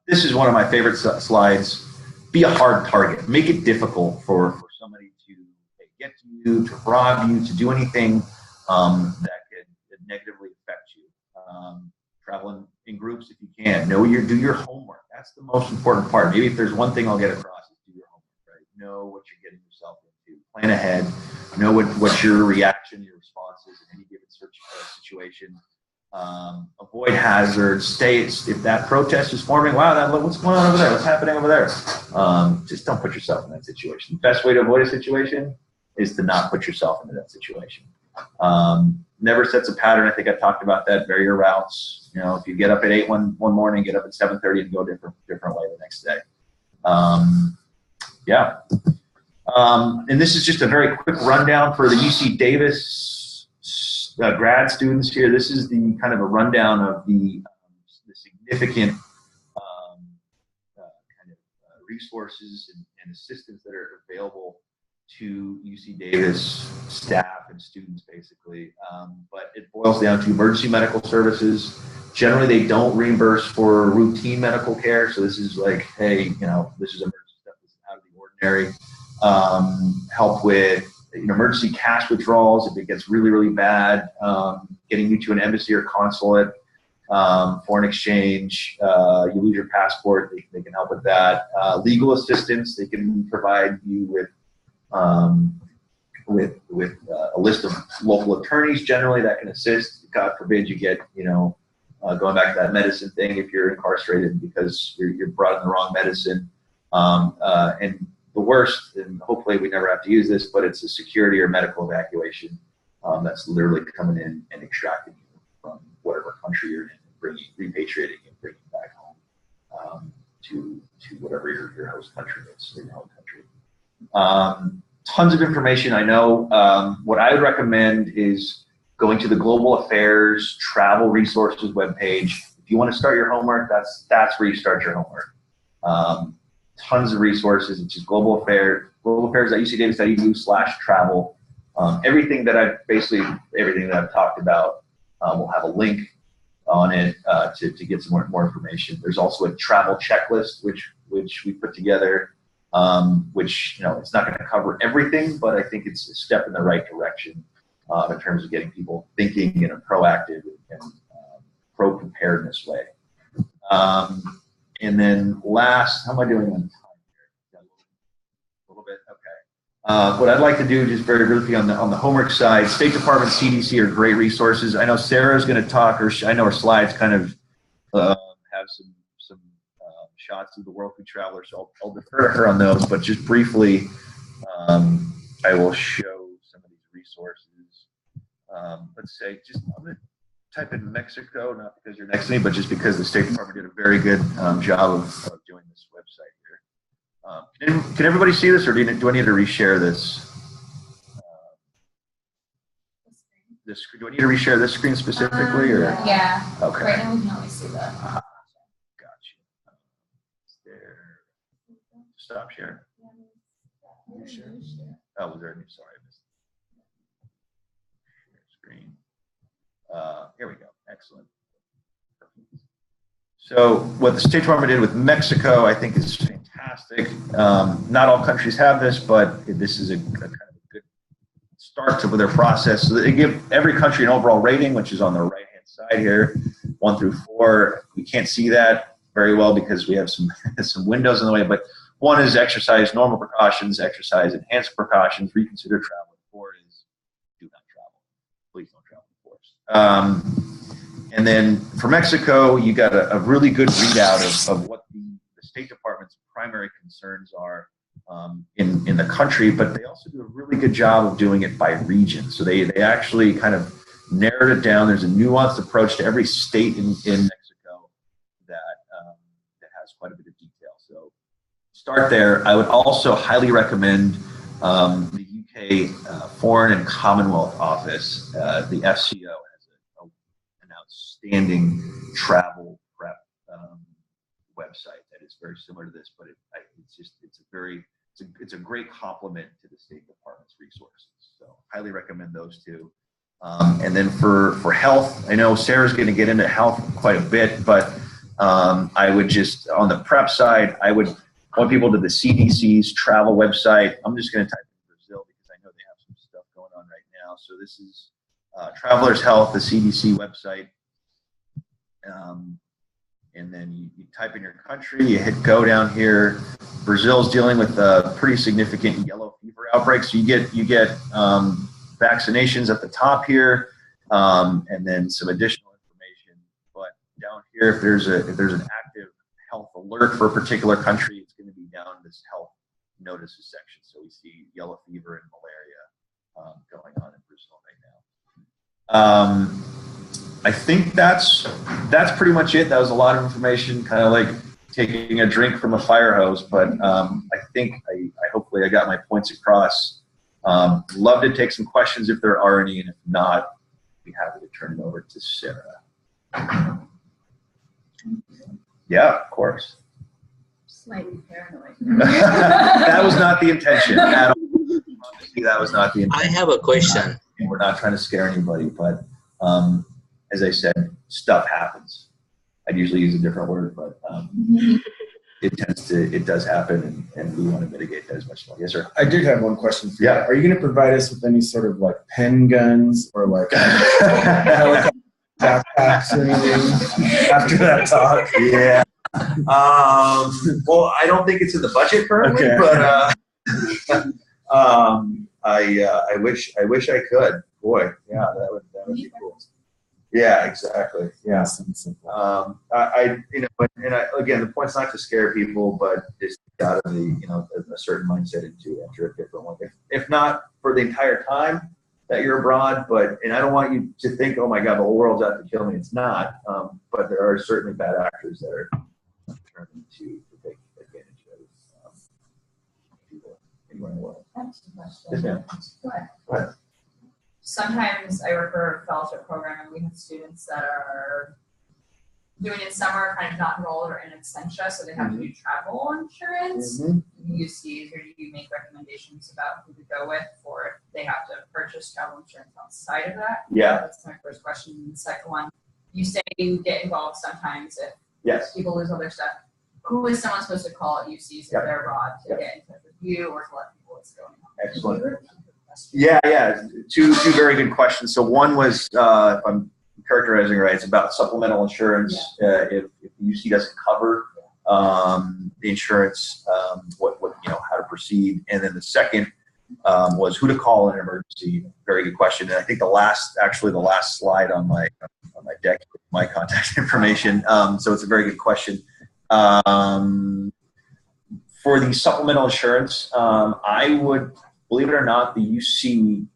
This is one of my favorite slides. Be a hard target. Make it difficult for somebody to get to you, to rob you, to do anything that could negatively affect you. Traveling in groups if you can. Do your homework. That's the most important part. Maybe if there's one thing I'll get across is do your homework, right? Know what you're getting yourself into. Plan ahead. Know what your reaction, your response is in any given situation. Avoid hazards. If that protest is forming, wow, what's going on over there? What's happening over there? Just don't put yourself in that situation. The best way to avoid a situation is to not put yourself into that situation. Never sets a pattern. I think I've talked about that. Vary your routes. If you get up at 8 one morning, get up at 7:30 and go a different way the next day. Yeah. And this is just a very quick rundown for the UC Davis grad students here. This is the kind of a rundown of the significant kind of resources and assistance that are available to UC Davis staff and students, basically. But it boils down to emergency medical services. Generally, they don't reimburse for routine medical care. So this is like, hey, this is emergency stuff. This is out of the ordinary. Help with emergency cash withdrawals if it gets really, really bad. Getting you to an embassy or consulate. Foreign exchange. You lose your passport. They can help with that. Legal assistance. They can provide you with a list of local attorneys generally that can assist. God forbid you get, going back to that medicine thing, if you're incarcerated because you're brought in the wrong medicine. And the worst, and hopefully we never have to use this, but it's a security or medical evacuation that's literally coming in and extracting you from whatever country you're in, repatriating you, bringing you back home to whatever your host country is, or your home country. Tons of information. I know what I would recommend is going to the Global Affairs Travel Resources webpage. If you want to start your homework, that's where you start your homework. Tons of resources. It's just globalaffairs.ucdavis.edu/travel. Everything that I've talked about will have a link on it to get some more information. There's also a travel checklist which we put together. Which it's not going to cover everything, but I think it's a step in the right direction in terms of getting people thinking in a proactive and pro-preparedness way. And then last, how am I doing on time here? A little bit, okay. What I'd like to do, just very briefly on the homework side, State Department, CDC are great resources. I know Sarah's going to talk, or I know her slides kind of have some shots of the World Food Traveler, so I'll defer to her on those. But just briefly, I I will show some of these resources. Let's say, I'm going to type in Mexico, not because you're next to me, but just because the State Department did a very good job of doing this website here. Can everybody see this, or do I need to reshare this? Do I need to reshare this screen specifically, or? Yeah. Okay. Right now we can only see that. Gotcha. There. Stop share. Share. Oh, was there a new? Sorry, I missed it. Share screen. Here we go. Excellent. So what the State Department did with Mexico, I think, is fantastic. Not all countries have this, but this is a kind of a good start to their process. So they give every country an overall rating, which is on the right-hand side here, 1 through 4. We can't see that very well because we have some windows in the way, but 1 is exercise normal precautions, exercise enhanced precautions, reconsider travel. 4 is do not travel. Please don't travel, of course. And then for Mexico, you got a really good readout of what the State Department's primary concerns are in the country, but they also do a really good job of doing it by region. So they actually kind of narrowed it down. There's a nuanced approach to every state in Mexico that has quite a bit of detail. So start there. I would also highly recommend the UK Foreign and Commonwealth Office, the FCO. Outstanding travel prep website that is very similar to this, but it's a great complement to the State Department's resources. So highly recommend those two. And then for health, I know Sarah's going to get into health quite a bit, but I would just, on the prep side, I would point people to the CDC's travel website. I'm just going to type in Brazil because I know they have some stuff going on right now. So this is Travelers Health, the CDC website. And then you type in your country, you hit go down here. Brazil's dealing with a pretty significant yellow fever outbreak. So you get vaccinations at the top here, and then some additional information. But down here, if there's an active health alert for a particular country, it's going to be down this health notices section. So we see yellow fever and malaria going on in Brazil right now. I think that's pretty much it. That was a lot of information, kind of like taking a drink from a fire hose. But I think I hopefully I got my points across. Love to take some questions if there are any, and if not, I'd be happy to turn it over to Sarah. Yeah, of course. Slightly paranoid. That was not the intention at all. Obviously, that was not the intention. I have a question. We're not trying to scare anybody, but as I said, stuff happens. I'd usually use a different word, but it does happen, and we want to mitigate that as much as possible. Yes, sir. I did have one question for you. Yeah. Are you going to provide us with any sort of like pen guns or like helicopter backpacks or anything after that talk? Yeah. Well, I don't think it's in the budget currently, okay. But I wish I could. Boy, yeah, that would be cool. Yeah, exactly. Yeah. Again, the point's not to scare people, but just out of a certain mindset and to enter a different one. If not for the entire time that you're abroad, and I don't want you to think, oh my God, the whole world's out to kill me. It's not. But there are certainly bad actors that are determined to take advantage of people anywhere in the world. That's the question. Yes, ma'am. Go ahead. Sometimes I work for a fellowship program, and we have students that are doing it summer, kind of not enrolled or in absentia, so they have to do travel insurance. Do you see, or do you make recommendations about who to go with, or if they have to purchase travel insurance outside of that? Yeah. That's my first question. And the second one, you say you get involved sometimes if people lose all their stuff. Who is someone supposed to call at UCs if they're abroad to get in touch with you or to let people what's going on? Excellent. Yeah. Two very good questions. So one was, if I'm characterizing right, it's about supplemental insurance. If UC doesn't cover the insurance, what how to proceed. And then the second was who to call in an emergency. Very good question. And I think the last slide on my deck, my contact information. So it's a very good question. For the supplemental insurance, I would believe it or not, the UC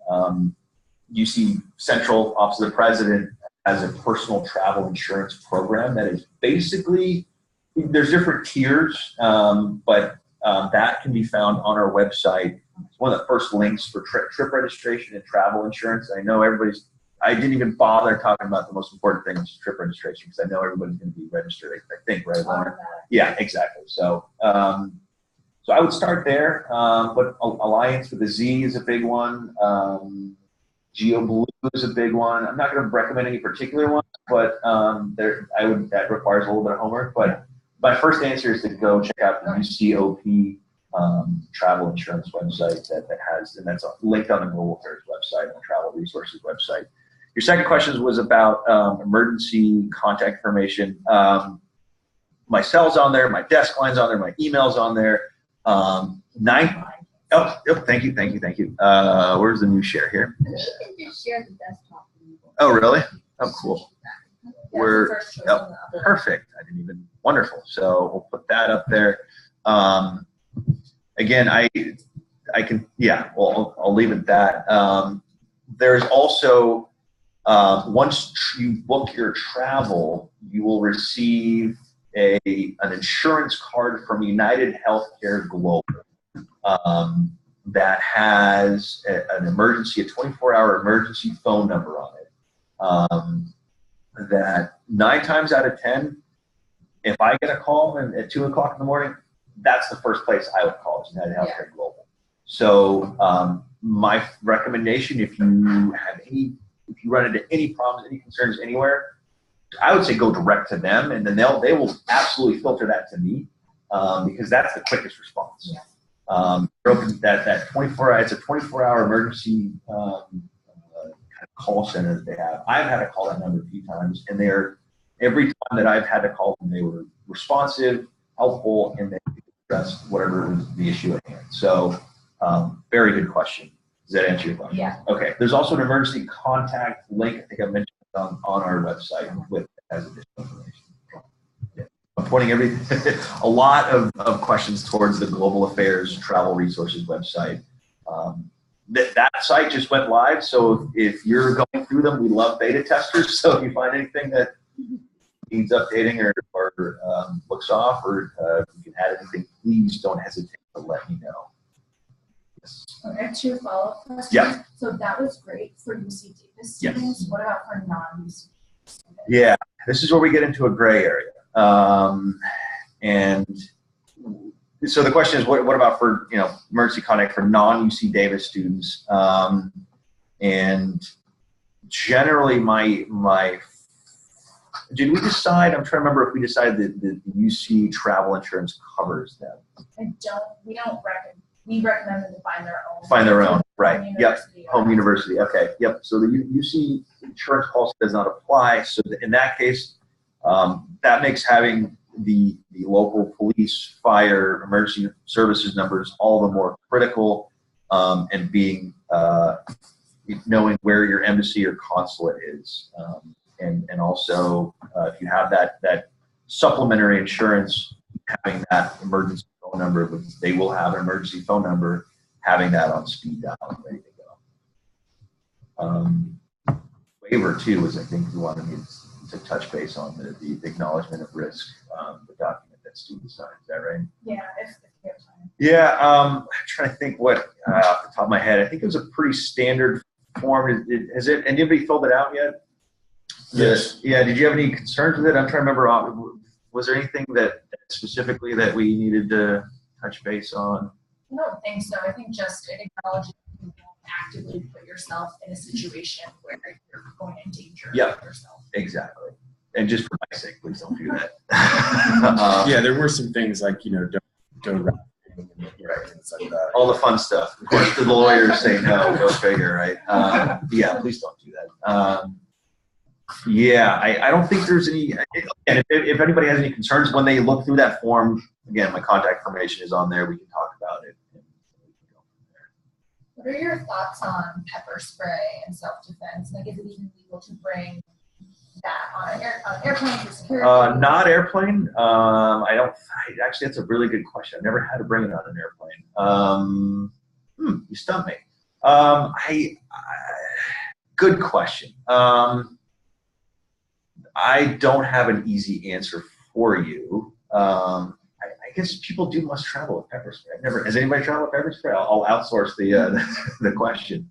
Central Office of the President has a personal travel insurance program that is basically, there's different tiers, but that can be found on our website. It's one of the first links for trip registration and travel insurance. I know I didn't even bother talking about the most important thing, which is trip registration, because I know everybody's going to be registered, I think, right, Lauren? Yeah, exactly. So, so I would start there, but Alliance with a Z is a big one. GeoBlue is a big one. I'm not going to recommend any particular one, but that requires a little bit of homework. But my first answer is to go check out the UCOP travel insurance website that has, and that's linked on the Global Affairs website and the Travel Resources website. Your second question was about emergency contact information. My cell's on there, my desk line's on there, my email's on there. Thank you. Where's the new share here? You can just share the desktop. Oh, really? Oh, cool. Perfect. I didn't even, wonderful. So we'll put that up there. Again, I can, yeah, well, I'll leave it at that. There's also, once you book your travel, you will receive an insurance card from United Healthcare Global that has an emergency, a 24-hour emergency phone number on it. That 9 times out of 10, if I get a call at 2 o'clock in the morning, that's the first place I would call, is United Healthcare Global. So my recommendation, if you run into any problems, any concerns anywhere, I would say go direct to them, and then they will absolutely filter that to me, because that's the quickest response. That 24, it's a 24-hour emergency kind of call center that they have. I've had to call that number a few times, and every time that I've had to call them, they were responsive, helpful, and they addressed whatever was the issue at hand. So very good question. Does that answer your question? Yeah. Okay. There's also an emergency contact link, I think I mentioned on our website as additional information. Yeah. I'm pointing a lot of questions towards the Global Affairs Travel Resources website. That site just went live, so if you're going through them, we love beta testers. So if you find anything that needs updating or looks off, or you can add anything, please don't hesitate to let me know. Yes. I have 2 follow-up questions. Yeah. So that was great for UC Davis students. Yes. What about for non-UC students? Yeah, this is where we get into a gray area. And so the question is, what about for emergency contact for non-UC Davis students? And generally, did we decide? I'm trying to remember if we decided that the UC travel insurance covers them. We recommend them to find their own. Find their own, right? Yep. Home university. Okay. Yep. So the UC insurance policy does not apply. So in that case, that makes having the local police, fire, emergency services numbers all the more critical, and being knowing where your embassy or consulate is, and also if you have that supplementary insurance, having that emergency phone number, they will have an emergency phone number, having that on speed dial and ready to go. Waiver too is, I think you wanted me to touch base on the acknowledgement of risk, the document that students sign. Is that right? Yeah, if you have time. Yeah, I'm trying to think what off the top of my head. I think it was a pretty standard form. Has anybody filled it out yet? Yes. Yeah. Did you have any concerns with it? I'm trying to remember. Was there anything that specifically that we needed to touch base on? I don't think so. I think just it acknowledges you don't actively put yourself in a situation where you're going to endanger yourself. Exactly. And just for my sake, please don't do that. Yeah, there were some things like, don't wrap things like that. All the fun stuff. Of course, the lawyers say no, go figure, right? Yeah, please don't do that. Yeah, I don't think there's any, and if anybody has any concerns when they look through that form, again, my contact information is on there. We can talk about it. What are your thoughts on pepper spray and self-defense? Like, is it even legal to bring that on an airplane for security? Not airplane. Actually, that's a really good question. I've never had to bring it on an airplane. You stumped me. Good question. I don't have an easy answer for you. I guess people must travel with pepper spray. Has anybody traveled with pepper spray? I'll outsource the question.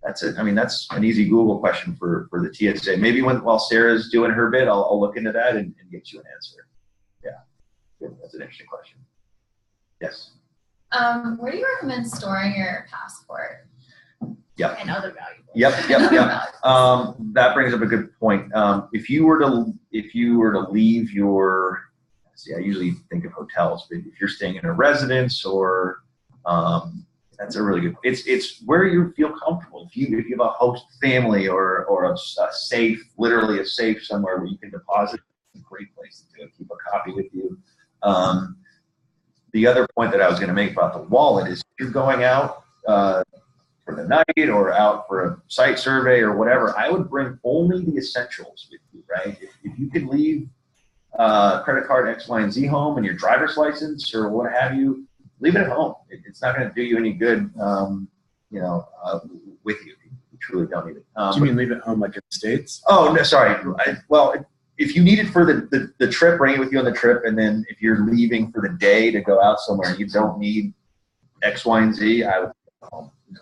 That's it. I mean, that's an easy Google question for the TSA. Maybe while Sarah's doing her bit, I'll look into that and get you an answer. Yeah, good. That's an interesting question. Yes. Where do you recommend storing your passport? Yep. And other valuables. Yep. That brings up a good point. If you were to leave your, I usually think of hotels, but if you're staying in a residence or, that's a really good. It's where you feel comfortable. If you have a host family or a safe, literally a safe somewhere where you can deposit, it's a great place to keep a copy with you. The other point that I was going to make about the wallet is if you're going out for the night or out for a site survey or whatever, I would bring only the essentials with you, right? If you can leave credit card X, Y, and Z home and your driver's license or what have you, leave it at home. It's not going to do you any good, with you. You truly don't need it. Do you mean leave it home like in the States? Oh, no, sorry. If you need it for the trip, bring it with you on the trip, and then if you're leaving for the day to go out somewhere and you don't need X, Y, and Z, I would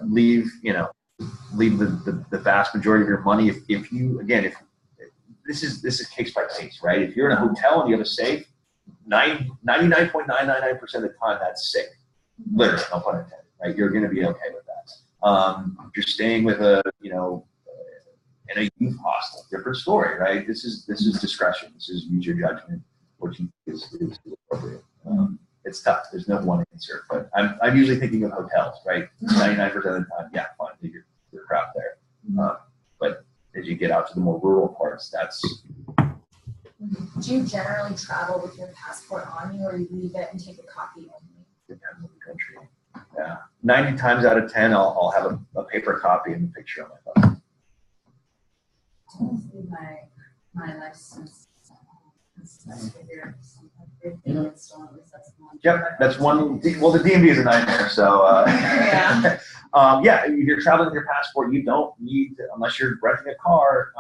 leave the vast majority of your money. If this is case by case, right? If you're in a hotel and you have a safe, 99.999% of the time that's safe. Literally, no pun intended, right? You're going to be okay with that. If you're staying with in a youth hostel, different story, right? This is discretion. This is use your judgment, which is appropriate. It's tough. There's no one answer, but I'm usually thinking of hotels, right? 99% of the time, yeah, fine, leave your crap there. But as you get out to the more rural parts, that's. Do you generally travel with your passport on you, or you leave it and take a copy only? Depends on the country. Yeah, 90 times out of 10, I'll have a paper copy and a picture on my phone. My license. Yep, that's one. Well, the DMV is a nightmare. So, if you're traveling with your passport, you don't need, unless you're renting a car,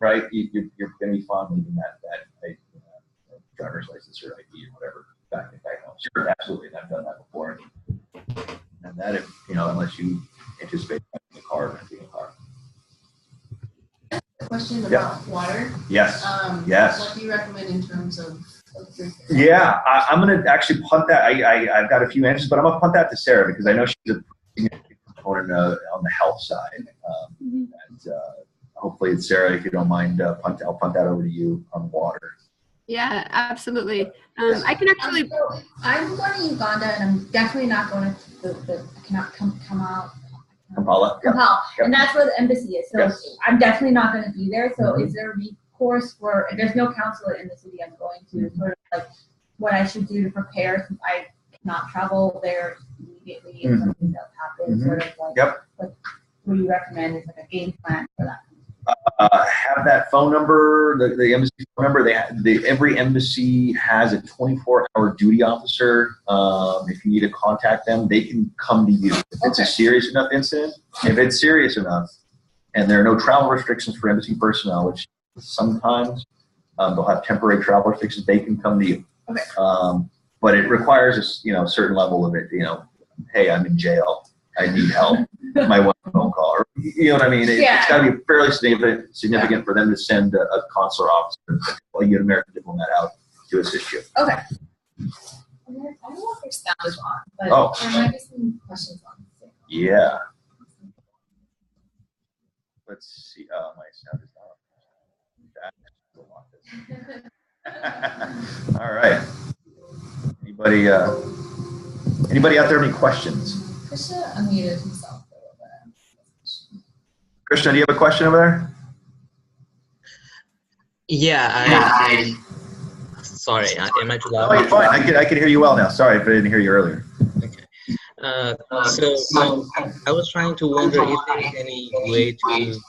right? You're going to be fine leaving that driver's license or ID or whatever back home. Sure, absolutely, and I've done that before. And that, unless you anticipate renting a car, renting a car. Question about water. Yes. Yes. What do you recommend in terms of drinking? Yeah, I'm going to actually punt that. I've got a few answers, but I'm going to punt that to Sarah because I know she's a significant component on the health side. And hopefully, it's Sarah, if you don't mind, I'll punt that over to you on water. Yeah, absolutely. I can actually. I'm going to Uganda, and I'm definitely not going to I cannot come out. Kampala. Kampala. Yep. And that's where the embassy is. So I'm definitely not going to be there. So is there a recourse for, there's no consulate in the city I'm going to, sort of like what I should do to prepare since I cannot travel there immediately if something does happen, sort of like, what do you recommend is like a game plan for that? Have that phone number, the embassy phone number. Every embassy has a 24-hour duty officer. If you need to contact them, they can come to you. If it's a serious enough incident, if it's serious enough, and there are no travel restrictions for embassy personnel, which sometimes they'll have temporary travel restrictions, they can come to you. Okay. But it requires a certain level of it. Hey, I'm in jail. I need help. My one phone call, or you know what I mean. It's got to be fairly significant for them to send a consular officer, a American diplomat out to assist you. Okay. I don't know if your sound is on, but there might be some questions on this. Yeah. Let's see. My sound is not on. All right. Anybody out there have any questions? Krishna unmuted himself. Krishna, do you have a question over there? Yeah, sorry, am I too loud? Oh, you're fine. I can hear you well now. Sorry if I didn't hear you earlier. Okay. So I was trying to wonder if there is any way to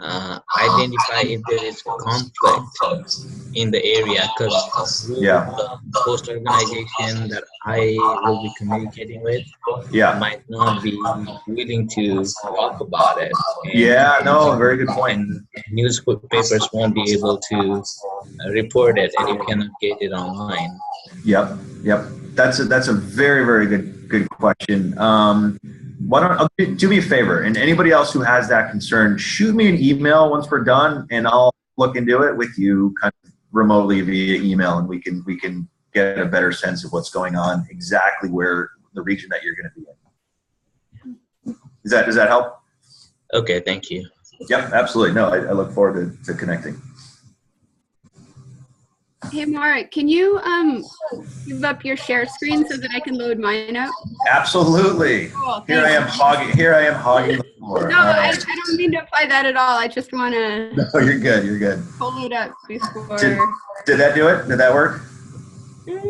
identify if there is a conflict in the area, because the host organization that I will be communicating with might not be willing to talk about it. And Very good point. And newspapers won't be able to report it, and you cannot get it online. Yep. That's a very, very good question. Why don't do me a favor, and anybody else who has that concern, shoot me an email once we're done, and I'll look into it with you kind of remotely via email, and we can get a better sense of what's going on, exactly where the region that you're going to be in. Does that help? Okay, thank you. Yep, absolutely. No, I look forward to connecting. Hey, Marik, can you give up your share screen so that I can load mine up? Absolutely. Cool, Here I am hogging the floor. No, I don't mean to apply that at all. I just want to. No, you're good. Pull it up before. Did that do it? Did that work? I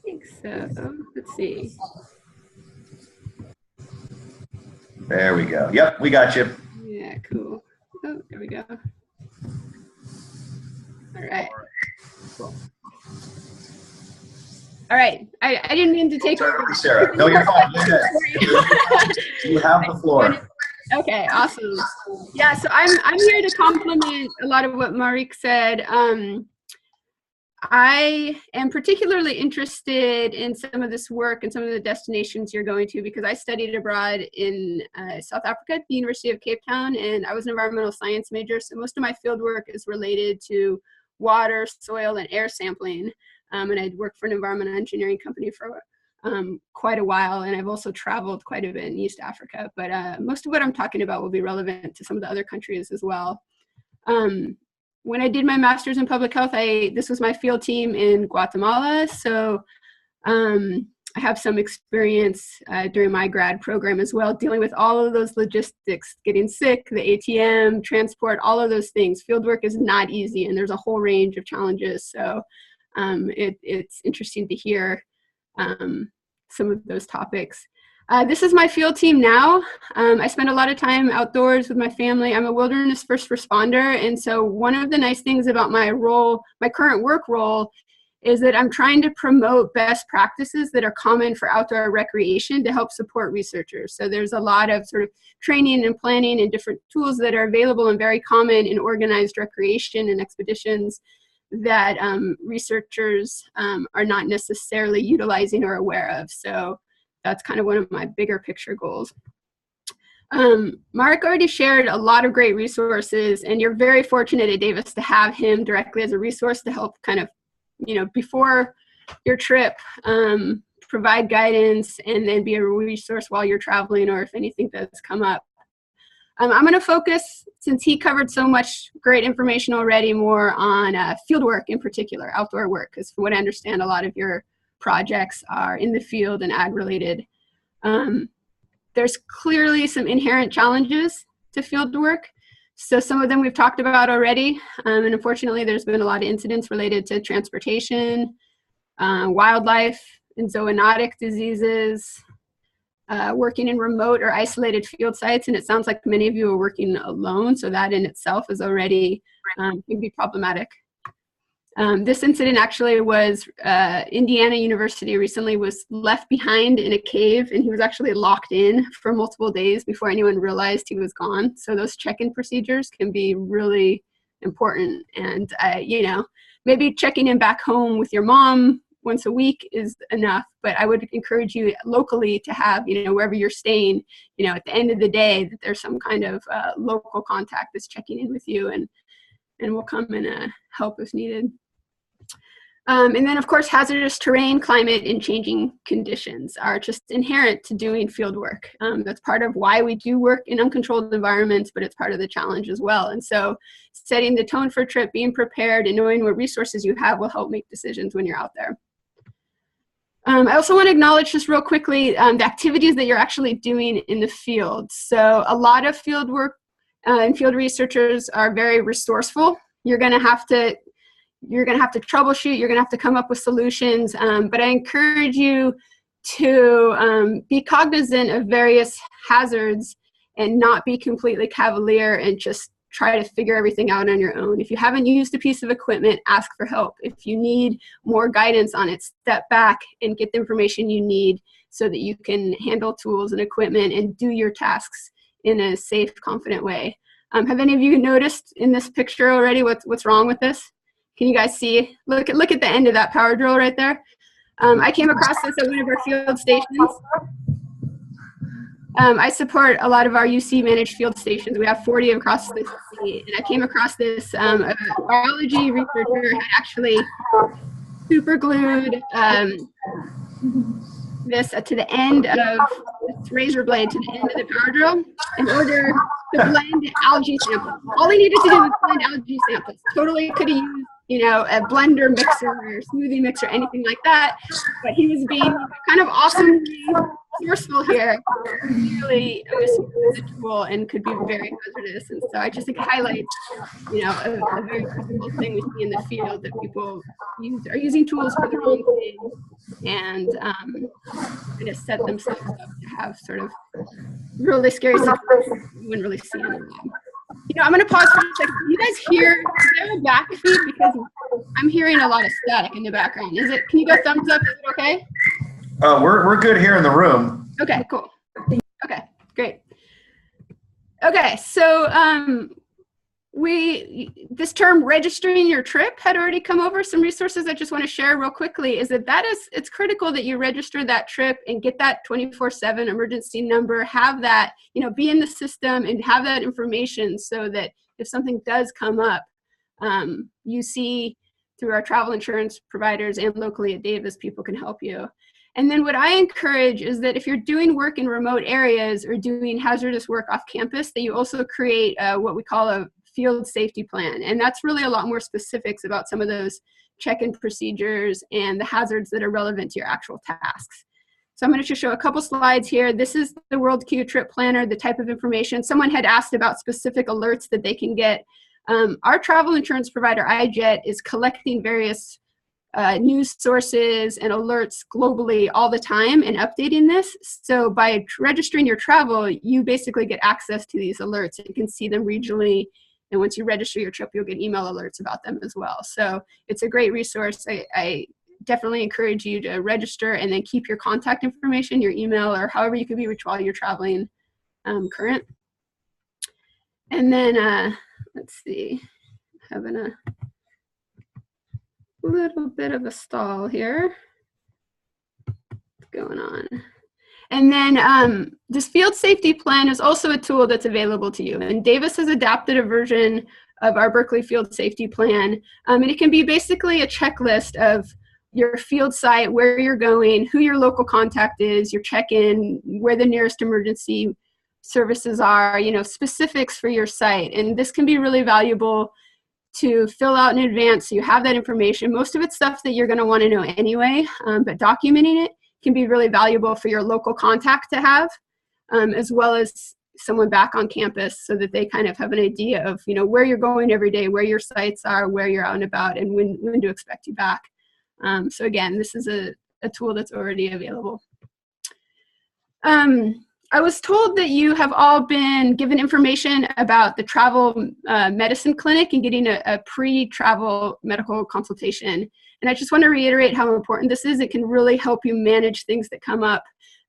think so. Let's see. There we go. Yep, we got you. Yeah, cool. Oh, there we go. All right. Cool. All right. I didn't mean to take over. Sarah. No, you're fine. You're good. You have the floor. Okay, awesome. Yeah, so I'm here to complement a lot of what Marik said. I am particularly interested in some of this work and some of the destinations you're going to, because I studied abroad in South Africa at the University of Cape Town, and I was an environmental science major, so most of my field work is related to water, soil, and air sampling. And I'd worked for an environmental engineering company for quite a while, and I've also traveled quite a bit in East Africa. But most of what I'm talking about will be relevant to some of the other countries as well. When I did my master's in public health, this was my field team in Guatemala. So I have some experience during my grad program as well, dealing with all of those logistics, getting sick, the ATM, transport, all of those things. Fieldwork is not easy, and there's a whole range of challenges. So it's interesting to hear some of those topics. This is my field team now. I spend a lot of time outdoors with my family. I'm a wilderness first responder, and so one of the nice things about my role, my current work role, is that I'm trying to promote best practices that are common for outdoor recreation to help support researchers. So there's a lot of sort of training and planning and different tools that are available and very common in organized recreation and expeditions that researchers are not necessarily utilizing or aware of. So that's kind of one of my bigger picture goals. Marik already shared a lot of great resources, and you're very fortunate at Davis to have him directly as a resource to help kind of, before your trip, provide guidance and then be a resource while you're traveling or if anything does come up. I'm going to focus, since he covered so much great information already, more on field work in particular, outdoor work, because from what I understand, a lot of your projects are in the field and ag related. There's clearly some inherent challenges to field work. So some of them we've talked about already. And unfortunately, there's been a lot of incidents related to transportation, wildlife and zoonotic diseases, working in remote or isolated field sites. And it sounds like many of you are working alone. So that in itself is already can be problematic. This incident actually was Indiana University recently was left behind in a cave, and he was actually locked in for multiple days before anyone realized he was gone. So those check-in procedures can be really important. And, maybe checking in back home with your mom once a week is enough, but I would encourage you locally to have, wherever you're staying, at the end of the day, that there's some kind of local contact that's checking in with you and will come and help if needed. And then, of course, hazardous terrain, climate, and changing conditions are just inherent to doing field work. That's part of why we do work in uncontrolled environments, but it's part of the challenge as well. And so setting the tone for a trip, being prepared, and knowing what resources you have will help make decisions when you're out there. I also want to acknowledge just real quickly the activities that you're actually doing in the field. So a lot of field work and field researchers are very resourceful. You're going to have to troubleshoot, you're going to have to come up with solutions, but I encourage you to be cognizant of various hazards and not be completely cavalier and just try to figure everything out on your own. If you haven't used a piece of equipment, ask for help. If you need more guidance on it, step back and get the information you need so that you can handle tools and equipment and do your tasks in a safe, confident way. Have any of you noticed in this picture already what's wrong with this? Can you guys see? Look at the end of that power drill right there. I came across this at one of our field stations. I support a lot of our UC managed field stations. We have 40 across the state, and I came across this. A biology researcher had actually super glued this to the end of this razor blade to the end of the power drill in order to blend algae samples. All he needed to do was blend algae samples. Totally could have used, a blender mixer or smoothie mixer, anything like that. But he was being kind of awesomely forceful here, really a misuse of the tool and could be very hazardous. And so I just think it highlights, a very critical thing we see in the field, that people are using tools for the wrong thing and kind of set themselves up to have sort of really scary situations you wouldn't really see in the lab. I'm going to pause for a second. You guys hear, is there a back feed? Because I'm hearing a lot of static in the background. Can you go thumbs up? Is it okay? We're good here in the room. Okay, cool. Okay, great. Okay, so this term registering your trip had already come over. Some resources I just want to share real quickly is it's critical that you register that trip and get that 24/7 emergency number, have that, be in the system and have that information so that if something does come up, you see through our travel insurance providers and locally at Davis, people can help you. And then what I encourage is that if you're doing work in remote areas or doing hazardous work off campus, that you also create what we call a field safety plan. And that's really a lot more specifics about some of those check-in procedures and the hazards that are relevant to your actual tasks. So I'm going to just show a couple slides here. This is the World Q Trip Planner, the type of information. Someone had asked about specific alerts that they can get. Our travel insurance provider, iJet, is collecting various news sources and alerts globally all the time and updating this. So by registering your travel, you basically get access to these alerts and you can see them regionally. And once you register your trip, you'll get email alerts about them as well. So it's a great resource. I definitely encourage you to register and then keep your contact information, your email, or however you can be reached while you're traveling current. And then let's see, having a little bit of a stall here. What's going on? And then this field safety plan is also a tool that's available to you. And Davis has adapted a version of our Berkeley field safety plan. And it can be basically a checklist of your field site, where you're going, who your local contact is, your check-in, where the nearest emergency services are, specifics for your site. And this can be really valuable to fill out in advance so you have that information. Most of it's stuff that you're going to want to know anyway, but documenting it can be really valuable for your local contact to have, as well as someone back on campus so that they kind of have an idea of, where you're going every day, where your sites are, where you're out and about, and when to expect you back. So again, this is a tool that's already available. I was told that you have all been given information about the travel medicine clinic and getting a pre-travel medical consultation. And I just want to reiterate how important this is. It can really help you manage things that come up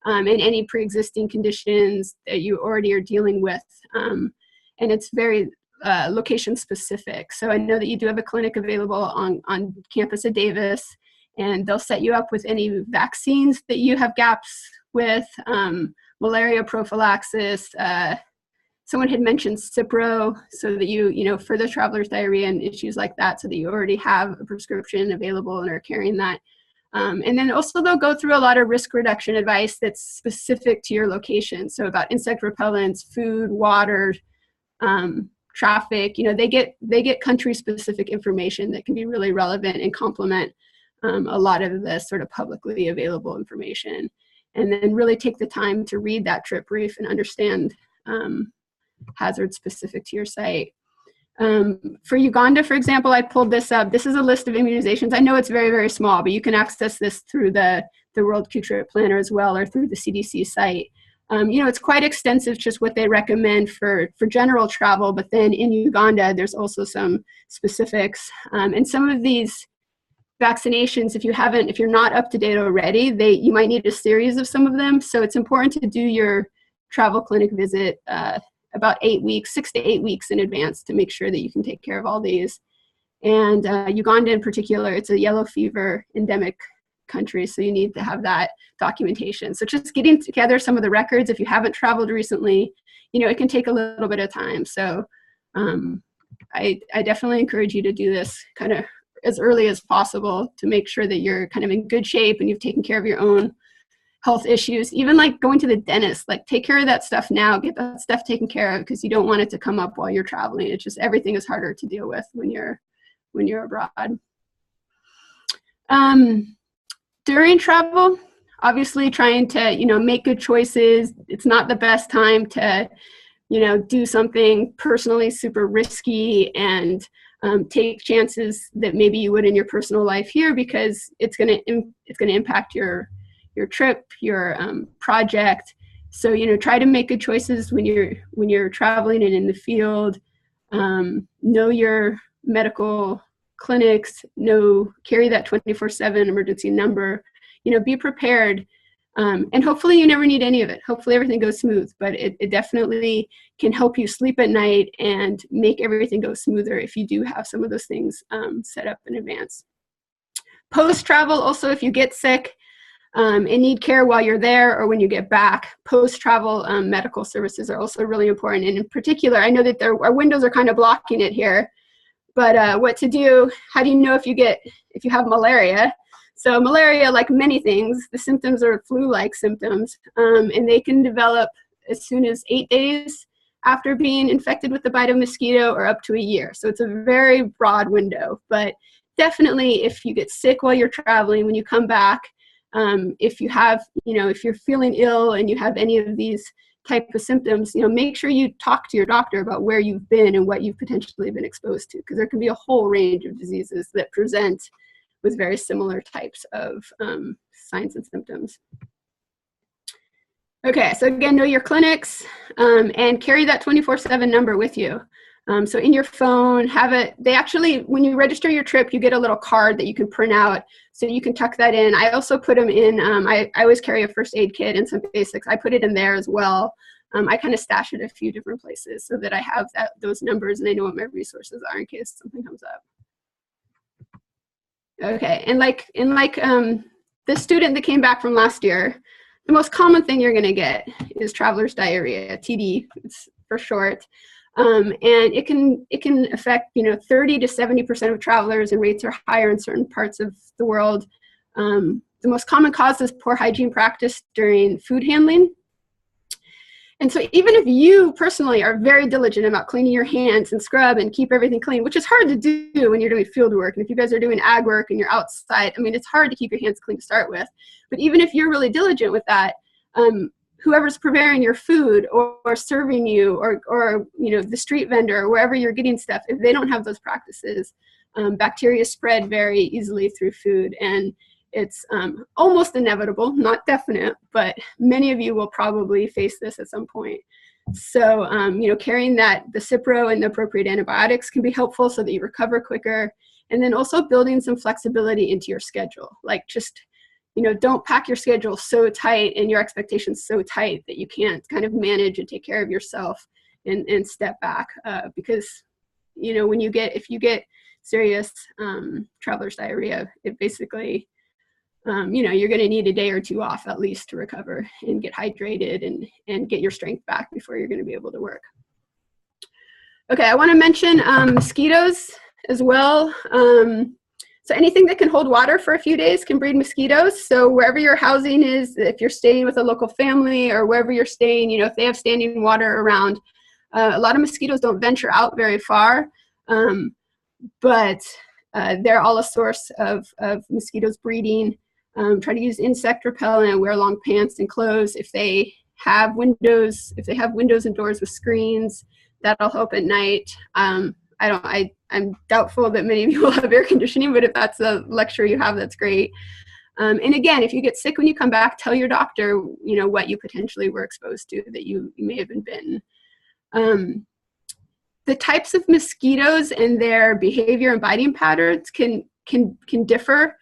and any pre-existing conditions that you already are dealing with. And it's very location specific. So I know that you do have a clinic available on campus at Davis, and they'll set you up with any vaccines that you have gaps with, malaria prophylaxis. Someone had mentioned Cipro, so that you for the traveler's diarrhea and issues like that, so that you already have a prescription available and are carrying that. And then also they'll go through a lot of risk reduction advice that's specific to your location. So about insect repellents, food, water, traffic. They get country specific information that can be really relevant and complement a lot of the sort of publicly available information. And then really take the time to read that trip brief and understand hazards specific to your site. For Uganda, for example, I pulled this up. This is a list of immunizations. I know it's very, very small, but you can access this through the World Q Trip Planner as well, or through the CDC site. It's quite extensive, just what they recommend for general travel, but then in Uganda, there's also some specifics. And some of these vaccinations, if you're not up to date already, you might need a series of some of them. So it's important to do your travel clinic visit about 6 to 8 weeks in advance to make sure that you can take care of all these. And Uganda in particular, it's a yellow fever endemic country, so you need to have that documentation. So just getting together some of the records, if you haven't traveled recently, it can take a little bit of time. So I definitely encourage you to do this kind of as early as possible to make sure that you're kind of in good shape and you've taken care of your own health issues. Even like going to the dentist, like take care of that stuff now, get that stuff taken care of, because you don't want it to come up while you're traveling. It's just, everything is harder to deal with when you're abroad. During travel, obviously trying to, make good choices. It's not the best time to, do something personally super risky and take chances that maybe you would in your personal life here, because it's going to impact your trip, your project. So, try to make good choices when you're traveling and in the field. Know your medical clinics, carry that 24/7 emergency number, be prepared. And hopefully you never need any of it. Hopefully everything goes smooth, but it definitely can help you sleep at night and make everything go smoother if you do have some of those things set up in advance. Post-travel, also, if you get sick and need care while you're there or when you get back, post-travel medical services are also really important. And in particular, I know that our windows are kind of blocking it here, but what to do, how do you know if you have malaria? So malaria, like many things, the symptoms are flu-like symptoms, and they can develop as soon as 8 days after being infected with the bite of mosquito or up to a year. So it's a very broad window, but definitely if you get sick while you're traveling, when you come back, if you're feeling ill and you have any of these type of symptoms, make sure you talk to your doctor about where you've been and what you've potentially been exposed to, because there can be a whole range of diseases that present with very similar types of signs and symptoms. Okay, so again, know your clinics and carry that 24/7 number with you. So in your phone, they actually, when you register your trip, you get a little card that you can print out, so you can tuck that in. I also put them in, I always carry a first aid kit and some basics. I put it in there as well. I kind of stash it a few different places so that I have those numbers and I know what my resources are in case something comes up. Okay, and like the student that came back from last year, the most common thing you're going to get is traveler's diarrhea, TD, it's for short. And it can affect 30 to 70% of travelers, and rates are higher in certain parts of the world. The most common cause is poor hygiene practice during food handling. And so even if you personally are very diligent about cleaning your hands and scrub and keep everything clean, which is hard to do when you're doing field work, and if you guys are doing ag work and you're outside, it's hard to keep your hands clean to start with. But even if you're really diligent with that, whoever's preparing your food or serving you or the street vendor or wherever you're getting stuff, if they don't have those practices, bacteria spread very easily through food. And it's almost inevitable, not definite, but many of you will probably face this at some point. So, carrying the Cipro and the appropriate antibiotics can be helpful so that you recover quicker. And then also building some flexibility into your schedule. Like just, don't pack your schedule so tight and your expectations so tight that you can't kind of manage and take care of yourself and step back. Because, if you get serious traveler's diarrhea, it basically, you're going to need a day or two off at least to recover and get hydrated and get your strength back before you're going to be able to work. Okay, I want to mention mosquitoes as well. So anything that can hold water for a few days can breed mosquitoes. So wherever your housing is, if you're staying with a local family or wherever you're staying, if they have standing water around, a lot of mosquitoes don't venture out very far, but they're all a source of mosquitoes breeding. Try to use insect repellent, wear long pants and clothes. If they have windows and doors with screens, that'll help at night. I'm doubtful that many of you will have air conditioning, but if that's a luxury you have, that's great. And again, if you get sick when you come back, tell your doctor, what you potentially were exposed to, that you may have been bitten. The types of mosquitoes and their behavior and biting patterns can differ.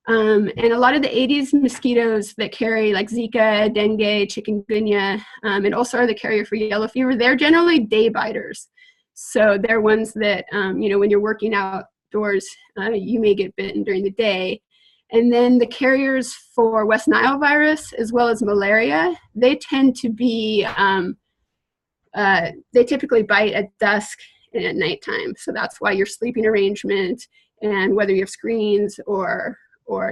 And a lot of the Aedes mosquitoes that carry like Zika, dengue, chikungunya, and also are the carrier for yellow fever, they're generally day biters. So they're ones that, when you're working outdoors, you may get bitten during the day. And then the carriers for West Nile virus, as well as malaria, they tend to be, they typically bite at dusk and at nighttime. So that's why your sleeping arrangement and whether you have screens or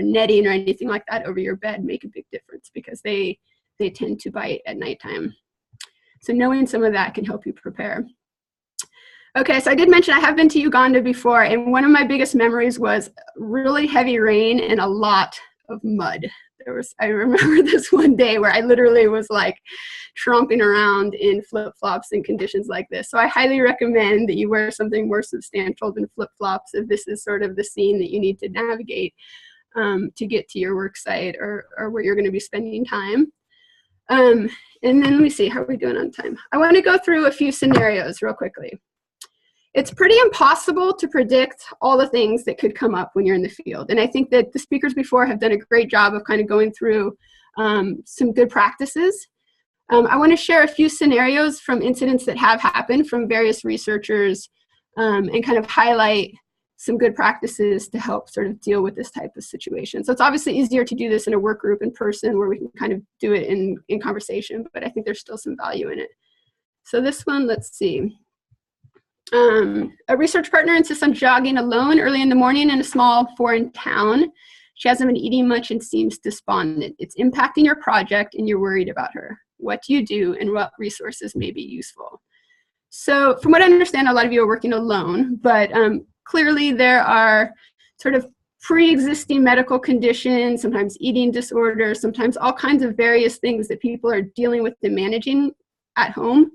netting or anything like that over your bed make a big difference, because they tend to bite at nighttime. So knowing some of that can help you prepare. Okay, so I did mention I have been to Uganda before, and one of my biggest memories was really heavy rain and a lot of mud. I remember this one day where I literally was like tromping around in flip-flops in conditions like this. So I highly recommend that you wear something more substantial than flip-flops if this is sort of the scene that you need to navigate to get to your work site or where you're going to be spending time. And then let me see, how are we doing on time? I want to go through a few scenarios real quickly. It's pretty impossible to predict all the things that could come up when you're in the field. And I think that the speakers before have done a great job of kind of going through some good practices. I want to share a few scenarios from incidents that have happened from various researchers and kind of highlight some good practices to help sort of deal with this type of situation. So it's obviously easier to do this in a work group in person where we can kind of do it in conversation, but I think there's still some value in it. So this one, let's see. A research partner insists on jogging alone early in the morning in a small foreign town. She hasn't been eating much and seems despondent. It's impacting your project and you're worried about her. What do you do and what resources may be useful? So from what I understand, a lot of you are working alone, but clearly there are sort of pre-existing medical conditions, sometimes eating disorders, sometimes all kinds of various things that people are dealing with and managing at home.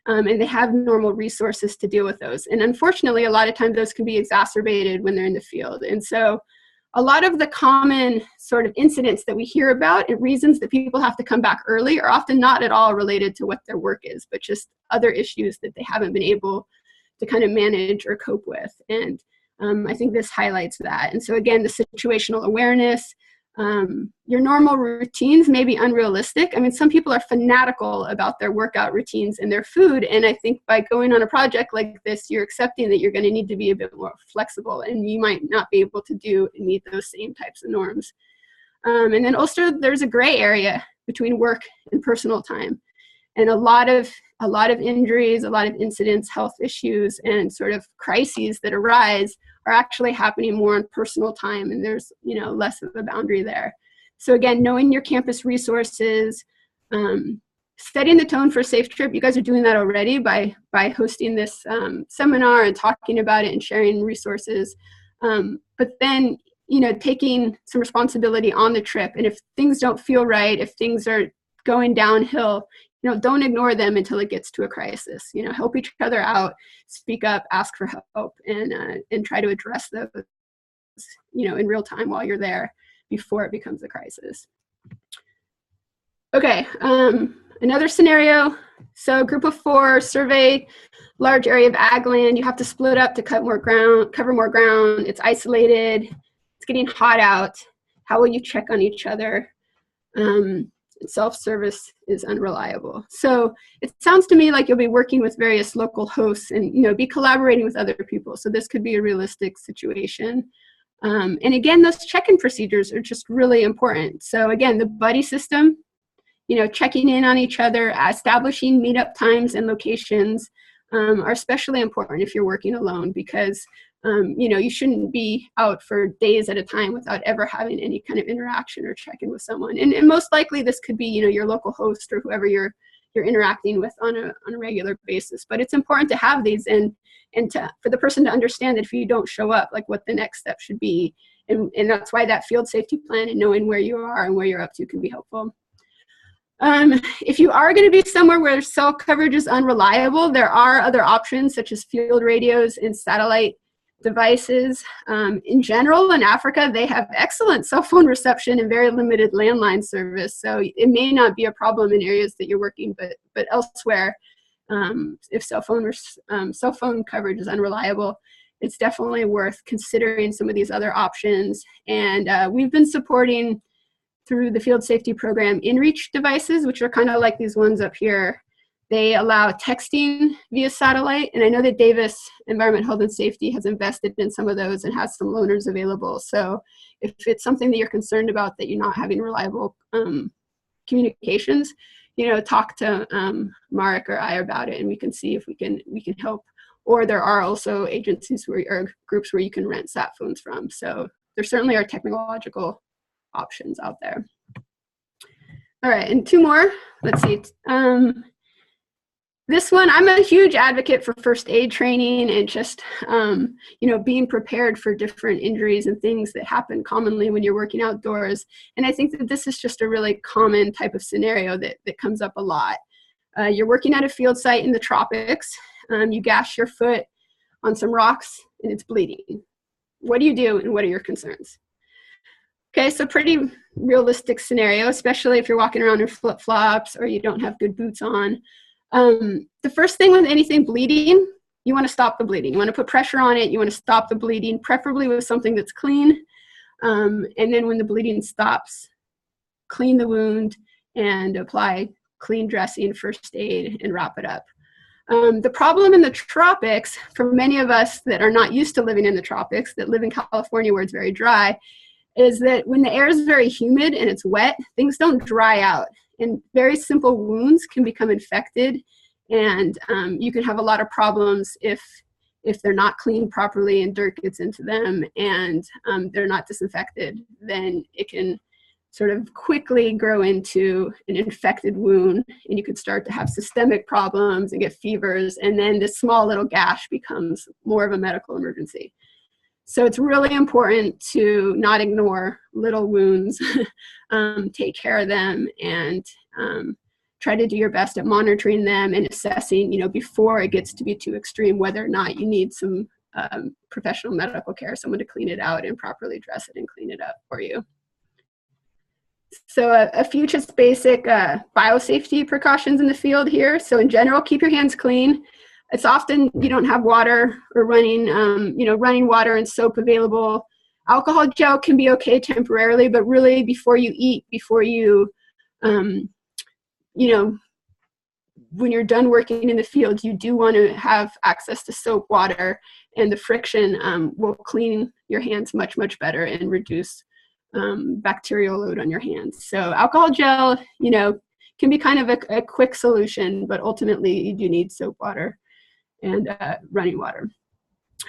And they have normal resources to deal with those. And unfortunately, a lot of times those can be exacerbated when they're in the field. And so a lot of the common sort of incidents that we hear about and reasons that people have to come back early are often not at all related to what their work is, but just other issues that they haven't been able to kind of manage or cope with. And I think this highlights that. And so again, the situational awareness, your normal routines may be unrealistic. I mean, some people are fanatical about their workout routines and their food. And I think by going on a project like this, you're accepting that you're going to need to be a bit more flexible and you might not be able to do and meet those same types of norms. And then also there's a gray area between work and personal time. And a lot of injuries, a lot of incidents, health issues, and sort of crises that arise are actually happening more on personal time, and there's less of a boundary there. So again, knowing your campus resources, setting the tone for a safe trip. You guys are doing that already by hosting this seminar and talking about it and sharing resources. But then taking some responsibility on the trip. And if things don't feel right, if things are going downhill, don't ignore them until it gets to a crisis. Help each other out, speak up, ask for help, and try to address those, in real time while you're there before it becomes a crisis. Okay, another scenario. So a group of 4 survey large area of ag land. You have to split up to cover more ground. It's isolated. It's getting hot out. How will you check on each other? Self-service is unreliable. So it sounds to me like you'll be working with various local hosts and be collaborating with other people. So this could be a realistic situation. And again, those check-in procedures are just really important. So again, the buddy system, checking in on each other, establishing meetup times and locations are especially important if you're working alone, because you shouldn't be out for days at a time without ever having any kind of interaction or check-in with someone. And most likely this could be, your local host or whoever you're interacting with on a regular basis. But it's important to have these and for the person to understand that if you don't show up, like what the next step should be. And that's why that field safety plan and knowing where you are and where you're up to can be helpful. If you are going to be somewhere where cell coverage is unreliable, there are other options such as field radios and satellite devices. In general, in Africa, they have excellent cell phone reception and very limited landline service. So it may not be a problem in areas that you're working, but elsewhere, if cell phone coverage is unreliable, it's definitely worth considering some of these other options. And we've been supporting through the field safety program InReach devices, which are kind of like these ones up here. They allow texting via satellite, and I know that Davis Environment, Health, and Safety has invested in some of those and has some loaners available. So if it's something that you're concerned about that you're not having reliable communications, talk to Marik or I about it, and we can see if we can help. Or there are also agencies or groups where you can rent sat phones from. So there certainly are technological options out there. All right, and two more. Let's see. This one, I'm a huge advocate for first aid training and just, being prepared for different injuries and things that happen commonly when you're working outdoors. And I think that this is just a really common type of scenario that comes up a lot. You're working at a field site in the tropics. You gash your foot on some rocks and it's bleeding. What do you do and what are your concerns? Okay, so pretty realistic scenario, especially if you're walking around in flip-flops or you don't have good boots on. The first thing with anything bleeding, you want to stop the bleeding. You want to put pressure on it. You want to stop the bleeding, preferably with something that's clean. And then when the bleeding stops, clean the wound and apply clean dressing, first aid, and wrap it up. The problem in the tropics, for many of us that are not used to living in the tropics, that live in California where it's very dry, is that when the air is very humid and it's wet, things don't dry out. And very simple wounds can become infected, and you can have a lot of problems if they're not cleaned properly and dirt gets into them and they're not disinfected. Then it can sort of quickly grow into an infected wound, and you could start to have systemic problems and get fevers, and then this small little gash becomes more of a medical emergency. So it's really important to not ignore little wounds, take care of them, and try to do your best at monitoring them and assessing, before it gets to be too extreme, whether or not you need some professional medical care, someone to clean it out and properly dress it and clean it up for you. So a few just basic biosafety precautions in the field here. So in general, keep your hands clean. It's often you don't have water or running water and soap available. Alcohol gel can be okay temporarily, but really before you eat, before you, when you're done working in the field, you do want to have access to soap, water, and the friction will clean your hands much, much better and reduce bacterial load on your hands. So alcohol gel, can be kind of a quick solution, but ultimately you do need soap, water, and running water.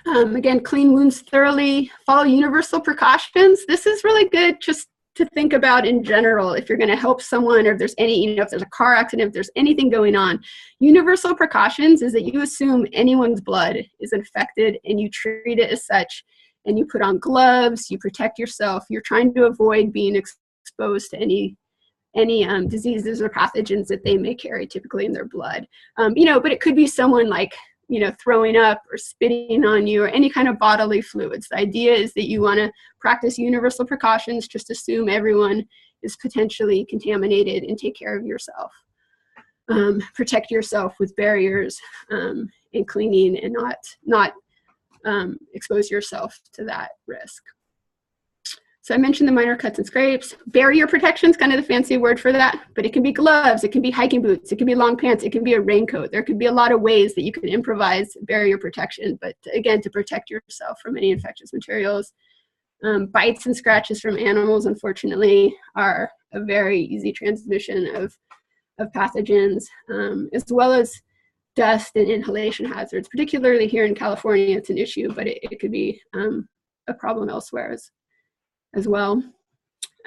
Again, clean wounds thoroughly, follow universal precautions. This is really good just to think about in general. If you're going to help someone, or if there's any, if there's a car accident, if there's anything going on, universal precautions is that you assume anyone's blood is infected and you treat it as such, and you put on gloves, you protect yourself. You're trying to avoid being exposed to any diseases or pathogens that they may carry typically in their blood. But it could be someone like, throwing up or spitting on you or any kind of bodily fluids. The idea is that you want to practice universal precautions, just assume everyone is potentially contaminated and take care of yourself. Protect yourself with barriers and cleaning, and not expose yourself to that risk. So I mentioned the minor cuts and scrapes. Barrier protection is kind of the fancy word for that, but it can be gloves, it can be hiking boots, it can be long pants, it can be a raincoat. There could be a lot of ways that you can improvise barrier protection, but again, to protect yourself from any infectious materials. Bites and scratches from animals, unfortunately, are a very easy transmission of pathogens, as well as dust and inhalation hazards. Particularly here in California, it's an issue, but it could be a problem elsewhere as well.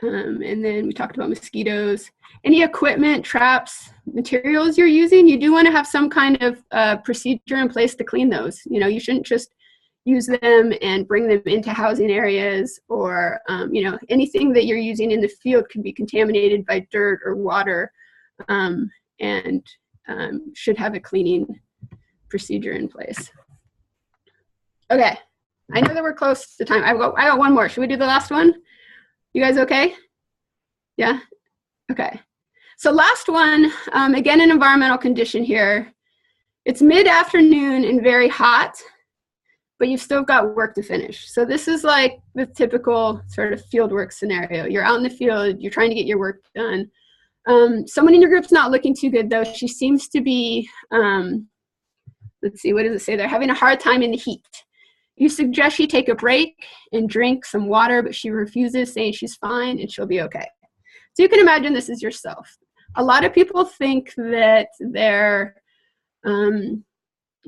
And then we talked about mosquitoes. Any equipment, traps, materials you're using, you do want to have some kind of procedure in place to clean those. You shouldn't just use them and bring them into housing areas, or anything that you're using in the field can be contaminated by dirt or water, and should have a cleaning procedure in place. Okay, I know that we're close to time. I got one more. Should we do the last one? You guys okay? Yeah? Okay. So last one, again, an environmental condition here. It's mid-afternoon and very hot, but you've still got work to finish. So this is like the typical sort of field work scenario. You're out in the field, you're trying to get your work done. Someone in your group's not looking too good though. She seems to be, let's see, what does it say? They're having a hard time in the heat. You suggest she take a break and drink some water, but she refuses, saying she's fine and she'll be okay. So you can imagine this is yourself. A lot of people think that they're, you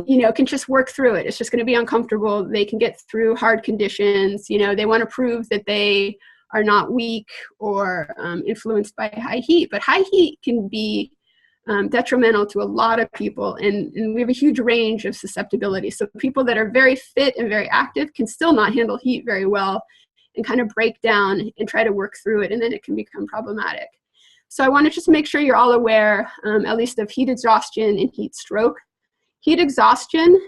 know, can just work through it. It's just going to be uncomfortable. They can get through hard conditions. You know, they want to prove that they are not weak or influenced by high heat. But high heat can be detrimental to a lot of people, and we have a huge range of susceptibility. So people that are very fit and very active can still not handle heat very well and kind of break down and try to work through it, and then it can become problematic. So I want to just make sure you're all aware, at least of heat exhaustion and heat stroke. Heat exhaustion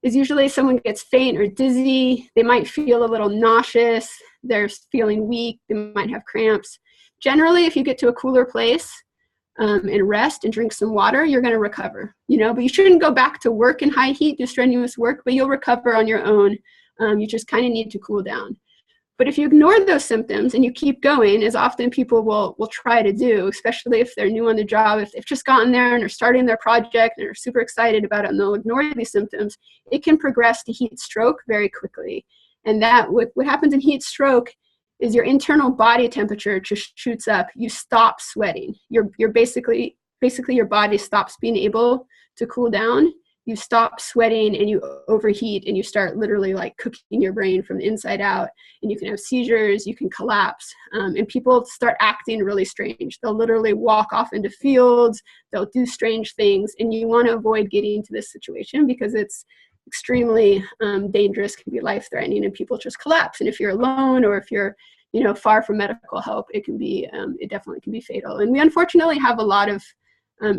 is usually someone gets faint or dizzy. They might feel a little nauseous. They're feeling weak. They might have cramps. Generally, if you get to a cooler place and rest and drink some water, you're going to recover. You know, but you shouldn't go back to work in high heat, do strenuous work, but you'll recover on your own. You just kind of need to cool down. But if you ignore those symptoms and you keep going, as often people will try to do, especially if they're new on the job, if they've just gotten there and they're starting their project and are super excited about it and they'll ignore these symptoms, it can progress to heat stroke very quickly. And that what happens in heat stroke is your internal body temperature just shoots up. You stop sweating. You're basically your body stops being able to cool down. You stop sweating and you overheat and you start literally like cooking your brain from the inside out, and you can have seizures, you can collapse, and people start acting really strange. They'll literally walk off into fields, they'll do strange things, and you want to avoid getting into this situation because it's extremely dangerous, can be life-threatening, and people just collapse. And if you're alone or if you're, you know, far from medical help, it can be, it definitely can be fatal. And we unfortunately have a lot of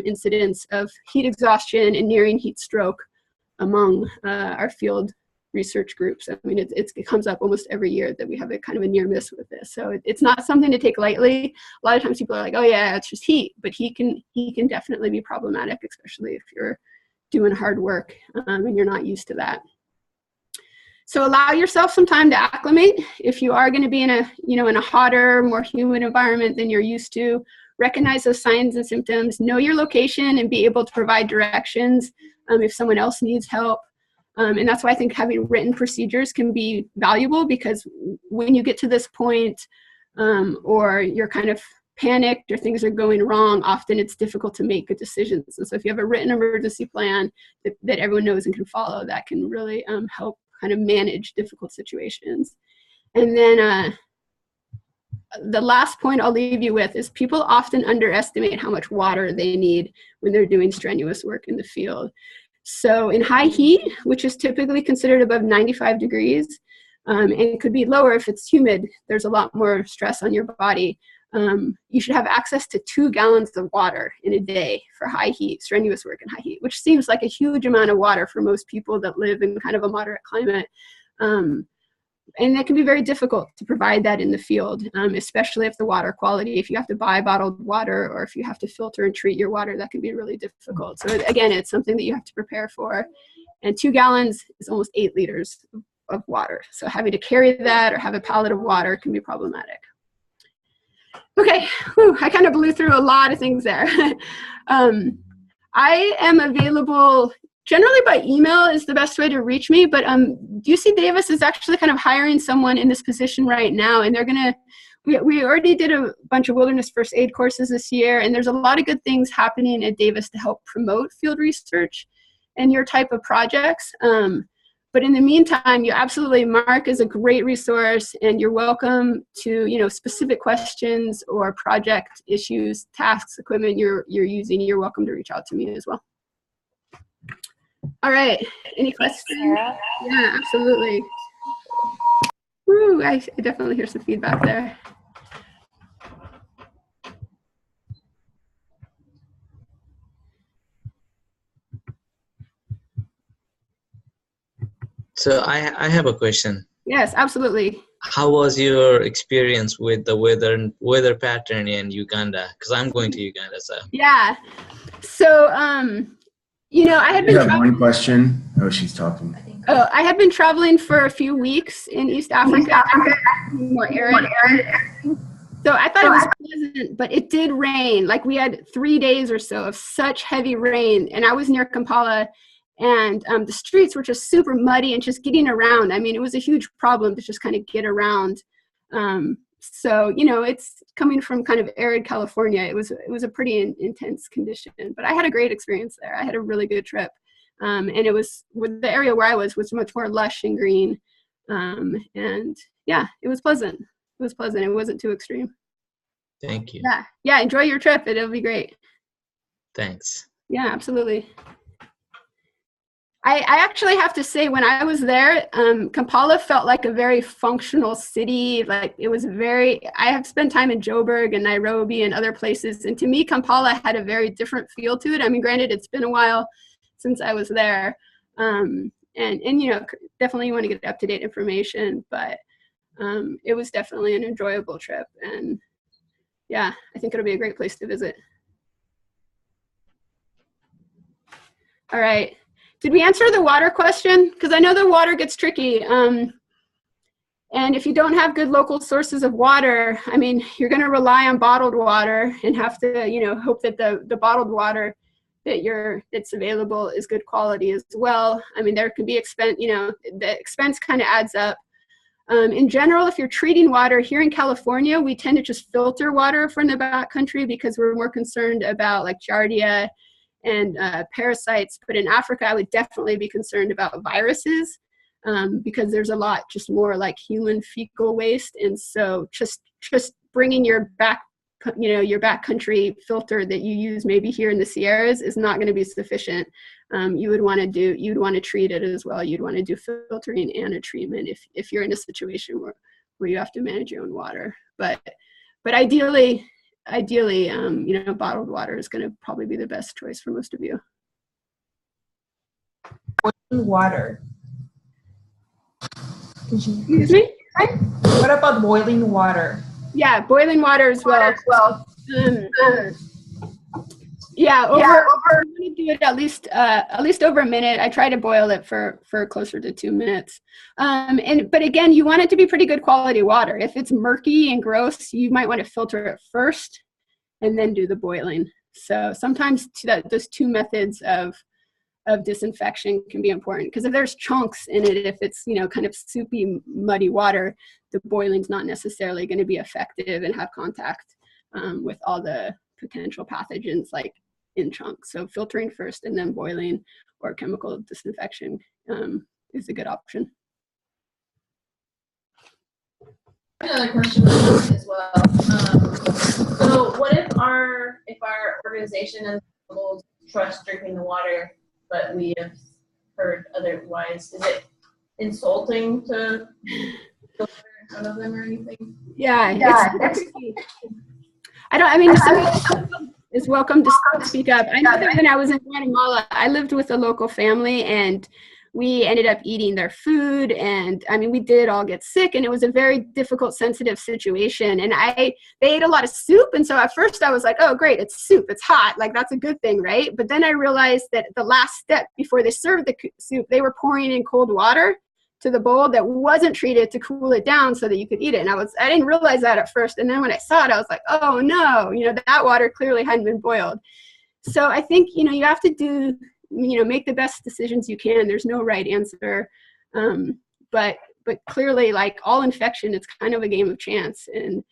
incidents of heat exhaustion and nearing heat stroke among our field research groups. I mean, it comes up almost every year that we have a kind of a near miss with this. So it's not something to take lightly. A lot of times people are like, oh yeah, it's just heat, but heat can definitely be problematic, especially if you're doing hard work and you're not used to that. So allow yourself some time to acclimate. If you are going to be in a, you know, in a hotter, more humid environment than you're used to, recognize those signs and symptoms, know your location, and be able to provide directions if someone else needs help. And that's why I think having written procedures can be valuable, because when you get to this point or you're kind of panicked or things are going wrong, often it's difficult to make good decisions. And so if you have a written emergency plan that everyone knows and can follow, that can really help kind of manage difficult situations. And then the last point I'll leave you with is people often underestimate how much water they need when they're doing strenuous work in the field. So in high heat, which is typically considered above 95 degrees, and it could be lower if it's humid, there's a lot more stress on your body. You should have access to 2 gallons of water in a day for high heat, strenuous work in high heat, which seems like a huge amount of water for most people that live in kind of a moderate climate. And it can be very difficult to provide that in the field, especially if the water quality, if you have to buy bottled water or if you have to filter and treat your water, that can be really difficult. So again, it's something that you have to prepare for. And 2 gallons is almost 8 liters of water. So having to carry that or have a pallet of water can be problematic. Okay, whew, I kind of blew through a lot of things there. I am available generally by email is the best way to reach me, but UC Davis is actually kind of hiring someone in this position right now, and they're gonna, we already did a bunch of wilderness first aid courses this year, and there's a lot of good things happening at Davis to help promote field research and your type of projects. But in the meantime, you absolutely, Mark is a great resource, and you're welcome to, you know, specific questions or project issues, tasks, equipment you're using, you're welcome to reach out to me as well. All right, any questions? Sarah? Yeah, absolutely. Woo, I definitely hear some feedback there. So I have a question. Yes, absolutely. How was your experience with the weather pattern in Uganda? Because I'm going to Uganda, so. Yeah. So, you know, I had been. You have one question. Oh, she's talking. Oh, I had been traveling for a few weeks in East Africa. More arid. So I thought it was pleasant, but it did rain. Like we had 3 days or so of such heavy rain, and I was near Kampala, and the streets were just super muddy and just getting around. I mean, it was a huge problem to just kind of get around. So, you know, it's coming from kind of arid California. It was a pretty intense condition, but I had a great experience there. I had a really good trip. And it was with the area where I was much more lush and green. And yeah, it was pleasant. It was pleasant. It wasn't too extreme. Thank you. Yeah. Enjoy your trip. It'll be great. Thanks. Yeah, absolutely. I actually have to say, when I was there, Kampala felt like a very functional city. Like it was I have spent time in Joburg and Nairobi and other places. And to me, Kampala had a very different feel to it. I mean, granted, it's been a while since I was there. And you know, definitely you want to get up-to-date information, but it was definitely an enjoyable trip. And yeah, I think it'll be a great place to visit. All right. Did we answer the water question? Because I know the water gets tricky. And if you don't have good local sources of water, I mean, you're going to rely on bottled water and have to, you know, hope that the bottled water that's available is good quality as well. I mean, there can be expense, you know, the expense kind of adds up. In general, if you're treating water here in California, we tend to just filter water from the backcountry because we're more concerned about like giardia and parasites. But in Africa, I would definitely be concerned about viruses because there's a lot just more like human fecal waste. And so just bringing your backcountry filter that you use maybe here in the Sierras is not going to be sufficient. You'd want to treat it as well. You'd want to do filtering and a treatment if you're in a situation where you have to manage your own water. But ideally, you know, bottled water is going to probably be the best choice for most of you. Boiling water. Excuse me? What about boiling water? Yeah, boiling water as well. Yeah, I'm gonna do it at least over a minute. I try to boil it for closer to 2 minutes. But again, you want it to be pretty good quality water. If it's murky and gross, you might want to filter it first and then do the boiling. So sometimes those two methods of disinfection can be important, because if there's chunks in it, if it's, you know, kind of soupy, muddy water, the boiling's not necessarily going to be effective and have contact with all the potential pathogens like in chunks. So filtering first and then boiling or chemical disinfection is a good option. Another question as well. So what if our organization is able to trust drinking the water, but we have heard otherwise? Is it insulting to filter in front of them or anything? Yeah. Somebody is welcome to speak up. I know that when I was in Guatemala, I lived with a local family and we ended up eating their food, and I mean, we did all get sick, and it was a very difficult, sensitive situation. And they ate a lot of soup, and so at first I was like, oh great, it's soup, it's hot, like that's a good thing, right? But then I realized that the last step before they served the soup, they were pouring in cold water to the bowl that wasn't treated to cool it down so that you could eat it. And I didn't realize that at first, and then when I saw it, I was like, oh no, you know, that water clearly hadn't been boiled. So I think, you know, you have to make the best decisions you can. There's no right answer. But clearly, like all infection, it's kind of a game of chance, and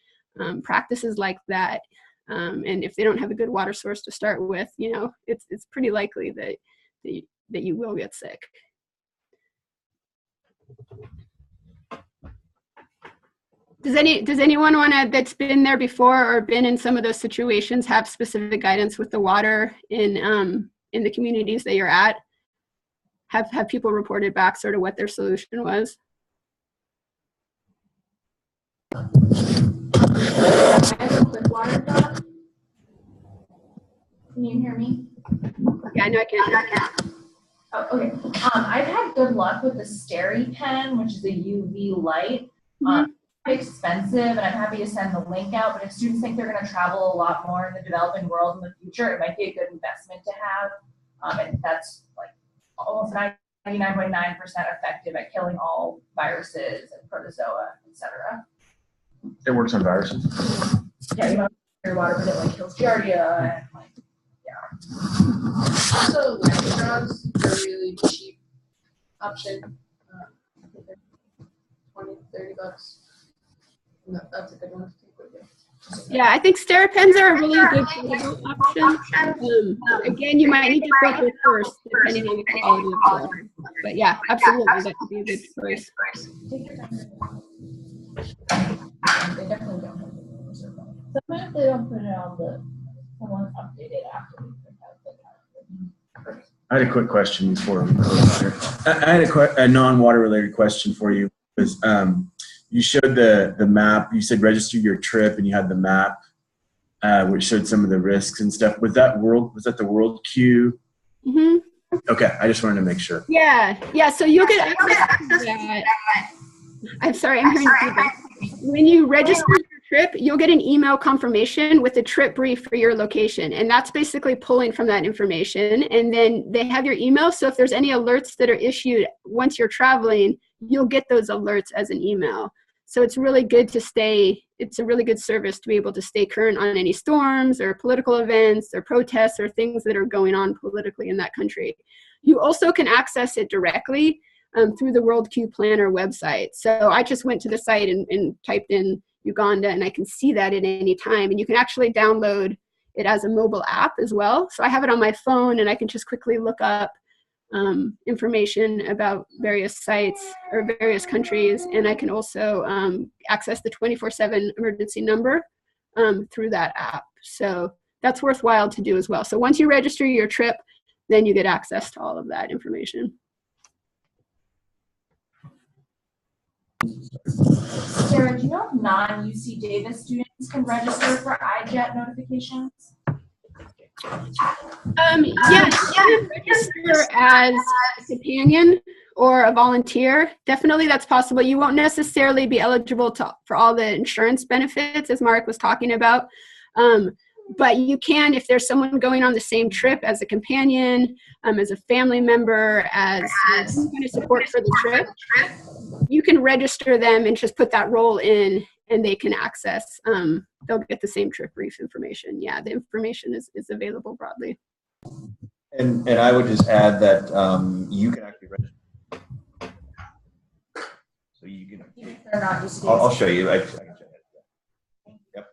practices like that. And if they don't have a good water source to start with, you know, it's pretty likely that you will get sick. Does anyone that's been there before or been in some of those situations have specific guidance with the water in the communities that you're at? Have people reported back sort of what their solution was? I have a quick water thought. Can you hear me? Yeah, I know I can. Oh, okay. I've had good luck with the Steri pen, which is a UV light. Expensive, and I'm happy to send the link out, but if students think they're going to travel a lot more in the developing world in the future, it might be a good investment to have. And that's like almost 99.9% effective at killing all viruses and protozoa, etc. It works on viruses? Yeah, you don't have to your water, but it like kills giardia and like, yeah. So lab drugs are a really cheap option. I think they're 20, 30 bucks. No, that's a good one to take with you. Yeah, I think Steripens are a really good option. Again, you might need to filter first, depending on the quality of the water. But yeah, absolutely, that could be a good choice. Take your time. They definitely don't have the Sometimes they don't put it on the someone updated after we print out the calendar. I had a quick question for you. I had a non-water related question for you. Was you showed the map. You said register your trip, and you had the map, which showed some of the risks and stuff. Was that the World Q? Mm-hmm. Okay, I just wanted to make sure. Yeah. So you'll get access to that. I'm sorry, I'm hearing feedback. When you register your trip, you'll get an email confirmation with a trip brief for your location, and that's basically pulling from that information. And then they have your email, so if there's any alerts that are issued once you're traveling, you'll get those alerts as an email. So it's really good to stay, it's a really good service to be able to stay current on any storms or political events or protests or things that are going on politically in that country. You also can access it directly through the World Q Planner website. So I just went to the site and typed in Uganda, and I can see that at any time. And you can actually download it as a mobile app as well. So I have it on my phone, and I can just quickly look up information about various sites or various countries, and I can also access the 24/7 emergency number through that app. So that's worthwhile to do as well. So once you register your trip, then you get access to all of that information. Sarah, do you know if non-UC Davis students can register for iJet notifications? Yes, you can register as a companion or a volunteer. Definitely that's possible. You won't necessarily be eligible for all the insurance benefits as Mark was talking about. But you can, if there's someone going on the same trip as a companion, as a family member, as some kind of support for the trip, you can register them and just put that role in, and they can access, they'll get the same trip brief information. Yeah, the information is available broadly. And I would just add that you can actually register. So you can. They're not just I'll show you. I can show you. Yep.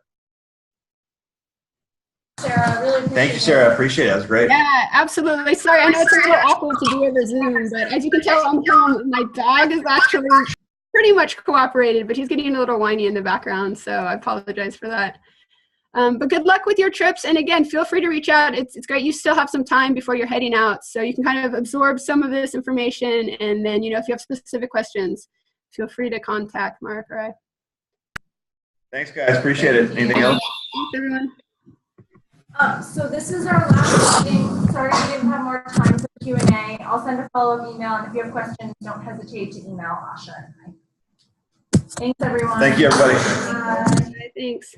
Sarah, really appreciate Thank you, Sarah. I appreciate it. That was great. Yeah, absolutely. Sorry, I know it's a little awkward to do over Zoom, but as you can tell, I'm home. My dog is actually pretty much cooperated, but he's getting a little whiny in the background, so I apologize for that. But good luck with your trips, and again, feel free to reach out. It's great. You still have some time before you're heading out, so you can kind of absorb some of this information, and then, you know, if you have specific questions, feel free to contact Mark or I. Thanks, guys. Appreciate it. Anything else? Thanks, everyone. So this is our last meeting. Sorry we didn't have more time for Q&A. I'll send a follow-up email, and if you have questions, don't hesitate to email Asha and I. Thanks, everyone. Thank you, everybody. Thanks.